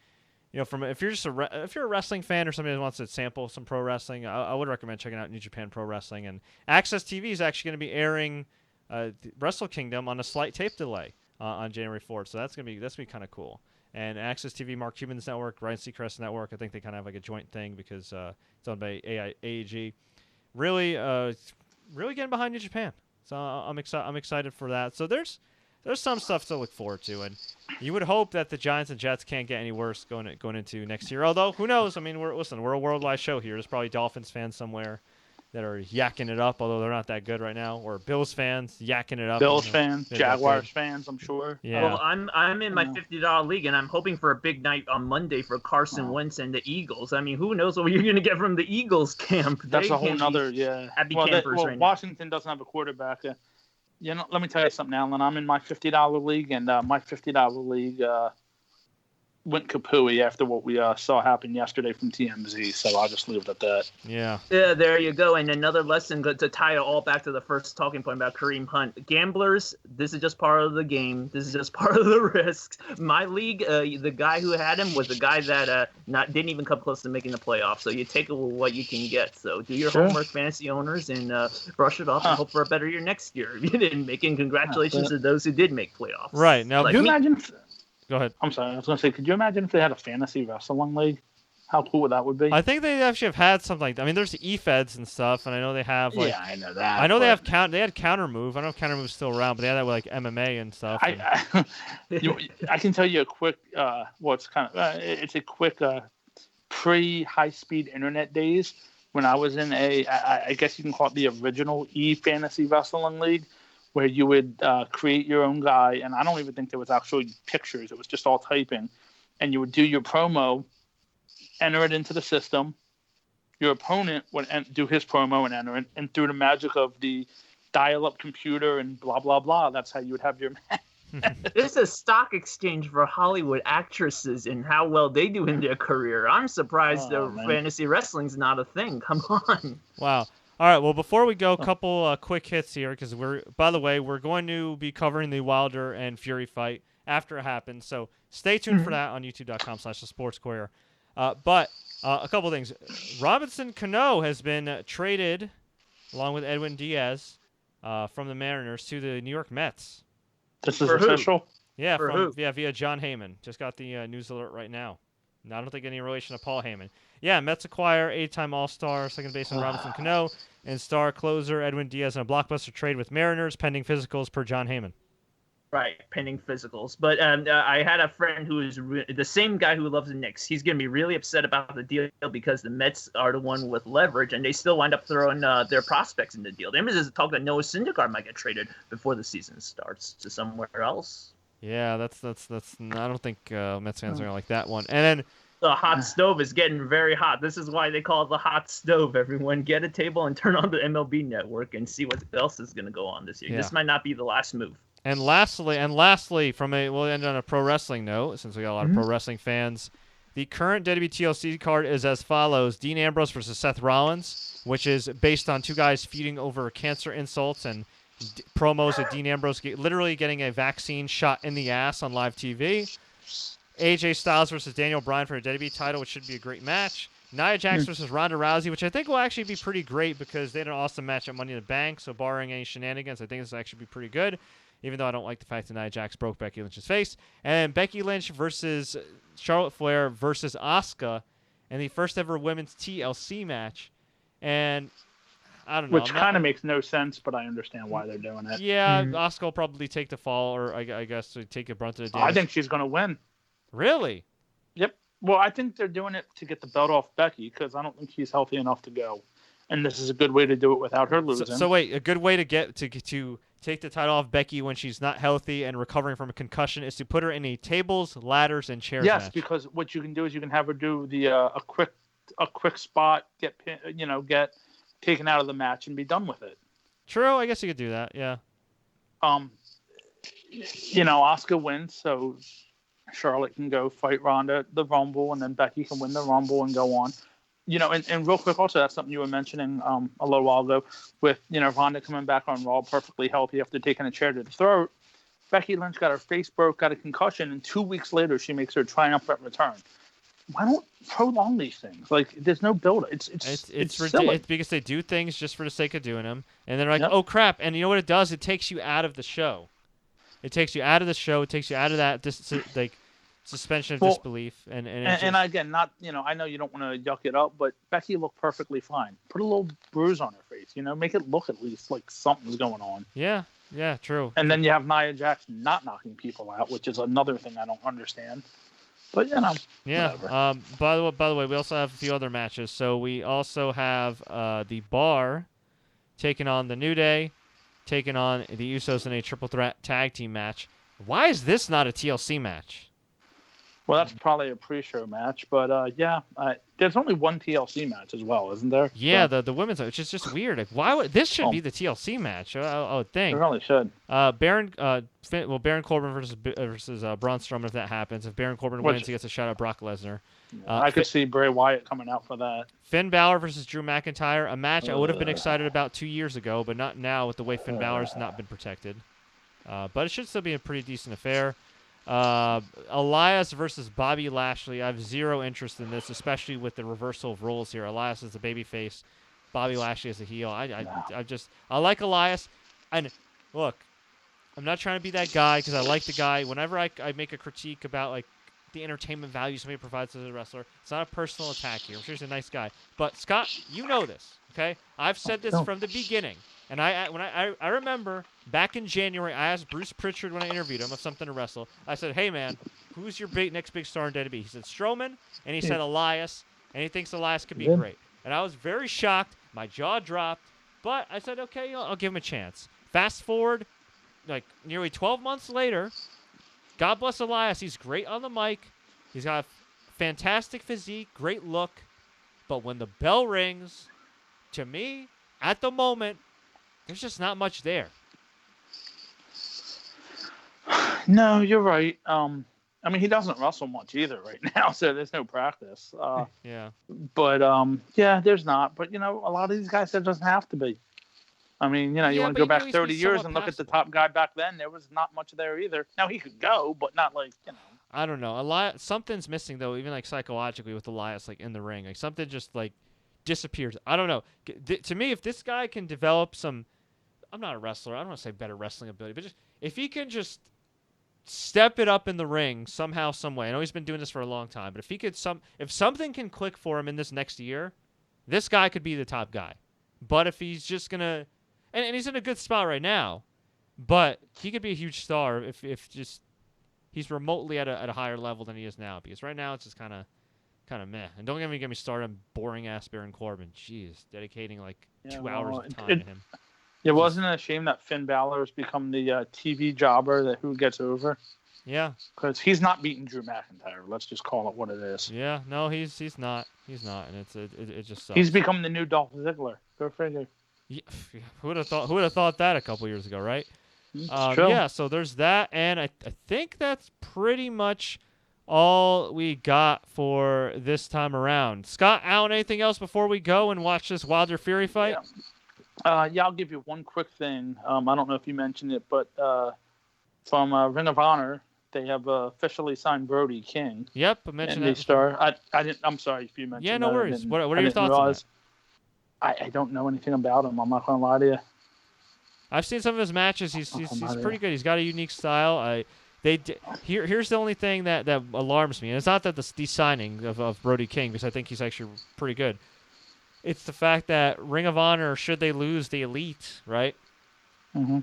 if you're just if you're a wrestling fan or somebody that wants to sample some pro wrestling, I would recommend checking out New Japan Pro Wrestling. And Access TV is actually going to be airing Wrestle Kingdom on a slight tape delay on January 4th, so that's gonna be kind of cool. And Access TV, Mark Cuban's network, Ryan Seacrest's network, I think they kind of have like a joint thing because it's owned by AEG. Really getting behind New Japan. So I'm excited for that. So there's some stuff to look forward to, and you would hope that the Giants and Jets can't get any worse going into next year. Although who knows? I mean, we're a worldwide show here. There's probably Dolphins fans somewhere that are yakking it up, although they're not that good right now, or Bills fans yakking it up. Bills fans, Jaguars fans, I'm sure. Yeah. Well, I'm in my $50 league, and I'm hoping for a big night on Monday for Carson Wentz and the Eagles. I mean, who knows what you're going to get from the Eagles camp? That's a whole nother, happy campers right now. Washington doesn't have a quarterback. Let me tell you something, Alan. I'm in my $50 league, and my $50 league went kapooey after what we saw happen yesterday from TMZ. So I'll just leave it at that. Yeah. Yeah, there you go. And another lesson to tie it all back to the first talking point about Kareem Hunt. Gamblers, this is just part of the game. This is just part of the risks. My league, the guy who had him was the guy that didn't even come close to making the playoffs. So you take what you can get. So do your homework, fantasy owners, and brush it off and hope for a better year next year. If you didn't make it, congratulations to those who did make playoffs. Right. Now, could you imagine? Go ahead. I'm sorry. I was going to say, could you imagine if they had a fantasy wrestling league? How cool that would be? I think they actually have had something like that. I mean, there's the E-Feds and stuff, and I know they have yeah, I know that. I know they had Counter Move. I don't know if Counter Move's still around, but they had that with like MMA and stuff. I can tell you a quick. It's a quick pre-high-speed internet days when I was in I guess you can call it the original E-Fantasy Wrestling League, where you would create your own guy, and I don't even think there was actually pictures. It was just all typing, and you would do your promo, enter it into the system. Your opponent would do his promo and enter it, and through the magic of the dial-up computer and blah, blah, blah, that's how you would have your match. This is a stock exchange for Hollywood actresses and how well they do in their career. I'm surprised fantasy wrestling's not a thing. Come on. Wow. All right, well, before we go, a couple quick hits here, because we're going to be covering the Wilder and Fury fight after it happens, so stay tuned for that on youtube.com/thesportscourier. But a couple things. Robinson Cano has been traded, along with Edwin Diaz, from the Mariners to the New York Mets. This is official? Yeah, via John Heyman. Just got the news alert right now. I don't think any relation to Paul Heyman. Yeah, Mets acquire 8-time All-Star second baseman Robinson Cano and star closer Edwin Diaz in a blockbuster trade with Mariners pending physicals per John Heyman. Right, pending physicals. But I had a friend who is the same guy who loves the Knicks. He's going to be really upset about the deal because the Mets are the one with leverage, and they still wind up throwing their prospects in the deal. There is talk that Noah Syndergaard might get traded before the season starts to somewhere else. Yeah, that's. I don't think Mets fans are going to like that one. And then The hot stove is getting very hot. This is why they call it the hot stove. Everyone get a table and turn on the MLB network and see what else is going to go on this year. Yeah. This might not be the last move. And lastly, we'll end on a pro wrestling note since we got a lot of pro wrestling fans. The current WWE TLC card is as follows: Dean Ambrose versus Seth Rollins, which is based on two guys feuding over cancer insults and promos of Dean Ambrose literally getting a vaccine shot in the ass on live TV. AJ Styles versus Daniel Bryan for a WWE title, which should be a great match. Nia Jax versus Ronda Rousey, which I think will actually be pretty great because they had an awesome match at Money in the Bank. So barring any shenanigans, I think this will actually be pretty good, even though I don't like the fact that Nia Jax broke Becky Lynch's face. And Becky Lynch versus Charlotte Flair versus Asuka in the first ever women's TLC match. And I don't know. Which kind of makes no sense, but I understand why they're doing it. Yeah, Asuka will probably take the fall, or I guess to take the brunt of the damage. I think she's going to win. Really? Yep. Well, I think they're doing it to get the belt off Becky because I don't think she's healthy enough to go. And this is a good way to do it without her losing. So wait, a good way to get to take the title off Becky when she's not healthy and recovering from a concussion is to put her in a tables, ladders, and chairs match. Yes, because what you can do is you can have her do the a quick spot, get taken out of the match, and be done with it. True, I guess you could do that. Yeah. Asuka wins, so Charlotte can go fight Ronda at the Rumble, and then Becky can win the Rumble and go on. And real quick, also, that's something you were mentioning a little while ago with, Ronda coming back on Raw perfectly healthy after taking a chair to the throat. Becky Lynch got her face broke, got a concussion, and 2 weeks later she makes her triumphant return. Why don't prolong these things? Like, there's no build. It's silly. It's because they do things just for the sake of doing them, and they're like, Yep. oh crap! And you know what it does? It takes you out of the show. It takes you out of the show. It takes you out of that suspension of disbelief. And again, not I know you don't want to yuck it up, but Becky looked perfectly fine. Put a little bruise on her face. Make it look at least like something's going on. Yeah, true. And then you have Nia Jax not knocking people out, which is another thing I don't understand. But yeah. whatever. By the way, we also have a few other matches. So we also have the Bar taking on the New Day, taking on the Usos in a triple threat tag team match. Why is this not a TLC match? Well, that's probably a pre-show match, but there's only one TLC match as well, isn't there? Yeah, so, the women's, which is just weird. Like, why would this should be the TLC match? I would think. It really should. Baron Corbin versus Braun Strowman if that happens. If Baron Corbin wins, he gets a shot at Brock Lesnar. I could see Bray Wyatt coming out for that. Finn Balor versus Drew McIntyre, a match I would have been excited about 2 years ago, but not now with the way Finn Balor's not been protected. But it should still be a pretty decent affair. Elias versus Bobby Lashley. I have zero interest in this, especially with the reversal of roles here. Elias is the babyface, Bobby Lashley is a heel. I like Elias, and look, I'm not trying to be that guy because I like the guy. Whenever I make a critique about like the entertainment value somebody provides as a wrestler, it's not a personal attack here. I'm sure he's a nice guy, but Scott, you know this, okay? I've said this from the beginning. And I remember back in January, I asked Bruce Pritchard when I interviewed him of something to wrestle. I said, hey, man, who's your next big star in WWE? He said Strowman, and he said Elias, and he thinks Elias could be great. And I was very shocked. My jaw dropped. But I said, okay, I'll give him a chance. Fast forward, like nearly 12 months later, God bless Elias. He's great on the mic. He's got a fantastic physique, great look. But when the bell rings, to me, at the moment, there's just not much there. No, you're right. He doesn't wrestle much either right now, so there's no practice. Yeah. But, there's not. But, a lot of these guys, there doesn't have to be. You want to go back 30 years and look at the top guy back then, there was not much there either. Now, he could go, but not like, I don't know. Something's missing, though, even like psychologically with Elias, like in the ring. Like something just like disappears. I don't know. To me, if this guy can develop some, I'm not a wrestler. I don't want to say better wrestling ability, but just if he can just step it up in the ring somehow, some way. I know he's been doing this for a long time, but if he could if something can click for him in this next year, this guy could be the top guy. But if he's just gonna, and he's in a good spot right now, but he could be a huge star if just he's remotely at a higher level than he is now. Because right now it's just kind of meh. And don't get me started on boring ass Baron Corbin. Jeez, dedicating like 2 hours of time to him. It wasn't a shame that Finn Balor has become the TV jobber that who gets over. Yeah. Because he's not beating Drew McIntyre. Let's just call it what it is. Yeah. No, he's not. He's not, and it just sucks. He's become the new Dolph Ziggler. Go figure. Yeah, who would have thought? Who would have thought that a couple years ago, right? It's true. Yeah. So there's that, and I think that's pretty much all we got for this time around. Scott, Allen, anything else before we go and watch this Wilder Fury fight? Yeah, I'll give you one quick thing. I don't know if you mentioned it, but from Ring of Honor, they have officially signed Brody King. Yep, I mentioned that. Star. I didn't. I'm sorry if you mentioned. Yeah, no that. worries. What are your thoughts on that? I don't know anything about him. I'm not gonna lie to you. I've seen some of his matches. He's pretty good. He's got a unique style. Here's the only thing that alarms me, and it's not that the signing of Brody King, because I think he's actually pretty good. It's the fact that Ring of Honor, should they lose the Elite, right? Mm-hmm.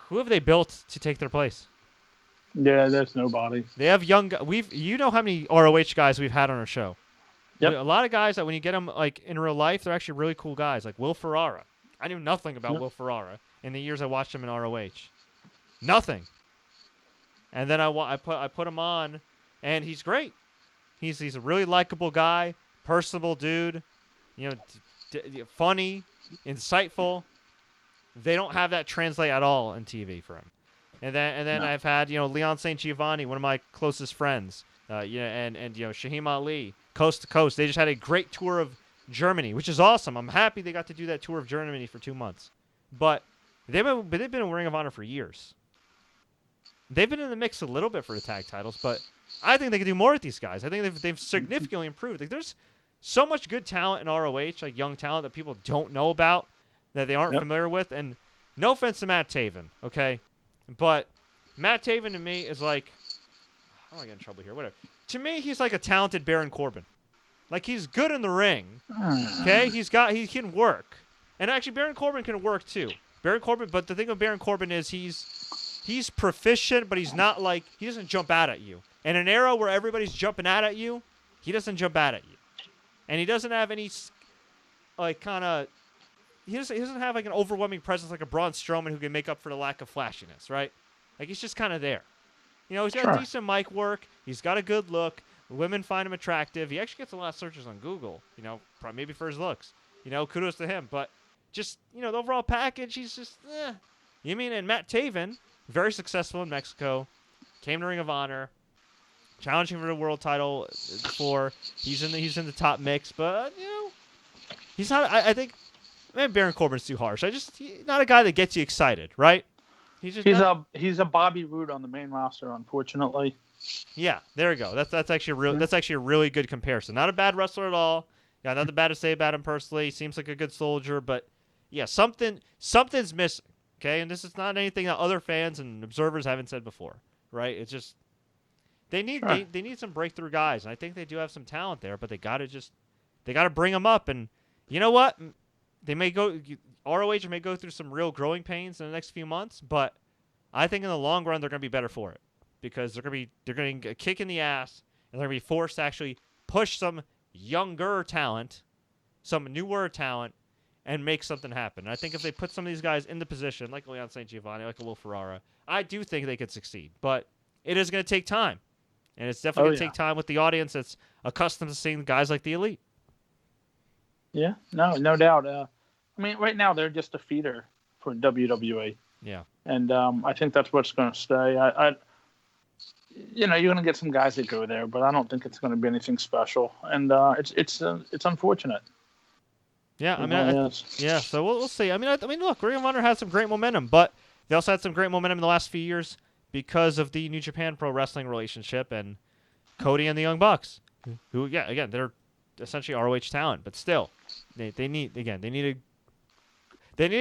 Who have they built to take their place? Yeah, there's nobody. They have young. You know how many ROH guys we've had on our show. Yep. A lot of guys that when you get them like in real life, they're actually really cool guys. Like Will Ferrara. I knew nothing about Will Ferrara in the years I watched him in ROH. Nothing. And then I put him on, and he's great. He's a really likable guy, personable dude. You know, funny, insightful. They don't have that translate at all in TV for him. And then I've had Leon St. Giovanni, one of my closest friends. And Shaheem Ali, coast to coast. They just had a great tour of Germany, which is awesome. I'm happy they got to do that tour of Germany for 2 months. But they've been in Ring of Honor for years. They've been in the mix a little bit for the tag titles, but I think they can do more with these guys. I think they've significantly improved. Like there's so much good talent in ROH, like young talent that people don't know about, that they aren't familiar with. And no offense to Matt Taven, okay? But Matt Taven to me is like, how do I get in trouble here? Whatever. To me, he's like a talented Baron Corbin. Like he's good in the ring, okay? He can work, and actually Baron Corbin can work too. But the thing with Baron Corbin is he's proficient, but he's not like he doesn't jump out at you. In an era where everybody's jumping out at you, he doesn't jump out at you, and he doesn't have any like kind of. He doesn't have like an overwhelming presence like a Braun Strowman who can make up for the lack of flashiness, right? Like he's just kind of there. He's got decent mic work. He's got a good look. Women find him attractive. He actually gets a lot of searches on Google. Probably maybe for his looks. Kudos to him. But just the overall package, he's just. And Matt Taven, very successful in Mexico, came to Ring of Honor, challenging for the world title before. He's in the top mix, but he's not. I think. Maybe Baron Corbin's too harsh. He's not a guy that gets you excited, right? He's a Bobby Roode on the main roster, unfortunately. Yeah, there we go. That's actually a really good comparison. Not a bad wrestler at all. Yeah, nothing bad to say about him personally. He seems like a good soldier, but yeah, something's missing. Okay, and this is not anything that other fans and observers haven't said before, right? It's just they need some breakthrough guys, and I think they do have some talent there, but they gotta bring them up. And you know what? ROH may go through some real growing pains in the next few months, but I think in the long run they're going to be better for it because they're going to get a kick in the ass and they're going to be forced to actually push some younger talent, some newer talent, and make something happen. And I think if they put some of these guys in the position, like Leon St. Giovanni, like a Will Ferrara, I do think they could succeed. But it is going to take time, and it's definitely going to take time with the audience that's accustomed to seeing guys like the Elite. Yeah, no doubt. Right now they're just a feeder for WWE. Yeah, and I think that's what's going to stay. You're going to get some guys that go there, but I don't think it's going to be anything special. And it's unfortunate. Yeah, So we'll see. Look, Ring of Honor has some great momentum, but they also had some great momentum in the last few years because of the New Japan Pro Wrestling relationship and Cody and the Young Bucks, who, again, they're essentially ROH talent, but still, they need to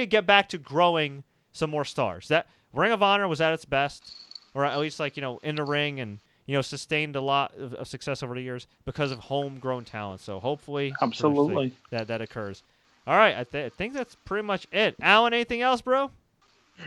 get back to growing some more stars. That Ring of Honor was at its best, or at least in the ring and sustained a lot of success over the years because of homegrown talent. So hopefully, absolutely, that occurs. All right, I think that's pretty much it. Allan, anything else, bro?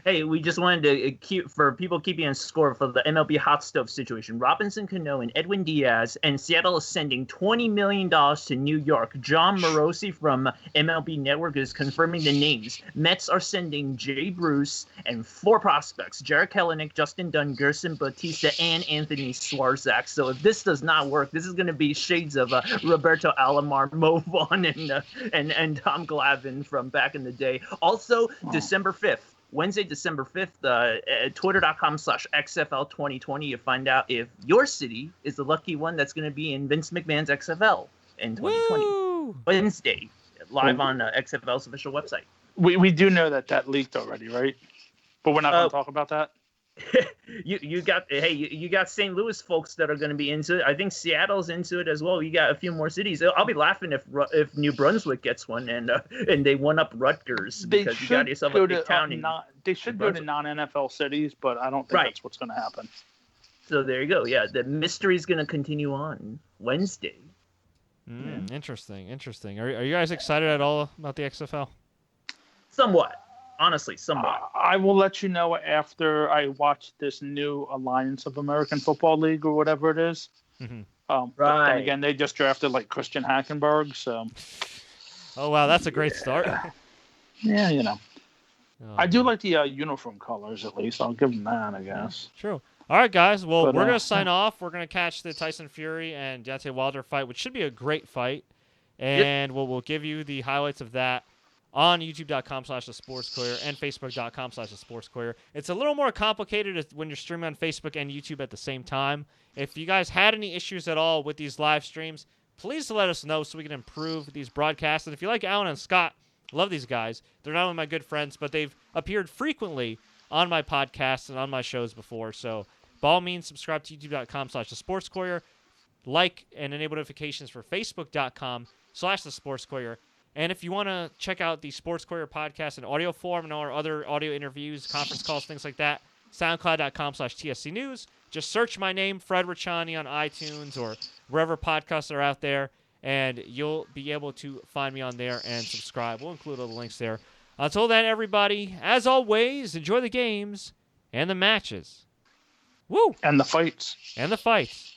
Hey, we just wanted to keep for people keeping in score for the MLB hot stove situation. Robinson Cano and Edwin Diaz, and Seattle is sending $20 million to New York. John Morosi from MLB Network is confirming the names. Mets are sending Jay Bruce and 4 prospects: Jarek Kelenic, Justin Dunn, Gerson Bautista, and Anthony Swarzak. So if this does not work, this is going to be shades of Roberto Alomar, Mo Vaughn, and Tom Glavine from back in the day. Also, December 5th. Wednesday, December 5th, twitter.com/XFL2020. You find out if your city is the lucky one that's going to be in Vince McMahon's XFL in 2020. Woo! Wednesday, live on XFL's official website. We do know that leaked already, right? But we're not going to talk about that. you got St. Louis folks that are going to be into it. I think Seattle's into it as well. You got a few more cities. I'll be laughing if New Brunswick gets one and they one up Rutgers because you got yourself a big town. They should go to non-NFL cities, but I don't think that's what's going to happen. So there you go. Yeah, the mystery's going to continue on Wednesday. Interesting. Are you guys excited at all about the XFL? Somewhat. Honestly, somewhat. I will let you know after I watch this new Alliance of American Football League or whatever it is. Mm-hmm. But then again, they just drafted like Christian Hackenberg, so. Oh wow, that's a great start. Yeah, you know. I do like the uniform colors at least. I'll give them that, I guess. True. All right, guys. Well, we're gonna sign off. We're gonna catch the Tyson Fury and Deontay Wilder fight, which should be a great fight, and we'll give you the highlights of that on youtube.com/thesportscourier and facebook.com/thesportscourier. It's a little more complicated when you're streaming on Facebook and YouTube at the same time. If you guys had any issues at all with these live streams, please let us know so we can improve these broadcasts. And if you like Allan and Scott, love these guys. They're not only my good friends, but they've appeared frequently on my podcasts and on my shows before. So by all means, subscribe to youtube.com/thesportscourier. Like and enable notifications for facebook.com/thesportscourier. And if you want to check out the Sports Courier podcast in audio form and our other audio interviews, conference calls, things like that, soundcloud.com/TSC News. Just search my name, Fred Richani, on iTunes or wherever podcasts are out there, and you'll be able to find me on there and subscribe. We'll include all the links there. Until then, everybody, as always, enjoy the games and the matches. Woo! And the fights. And the fights.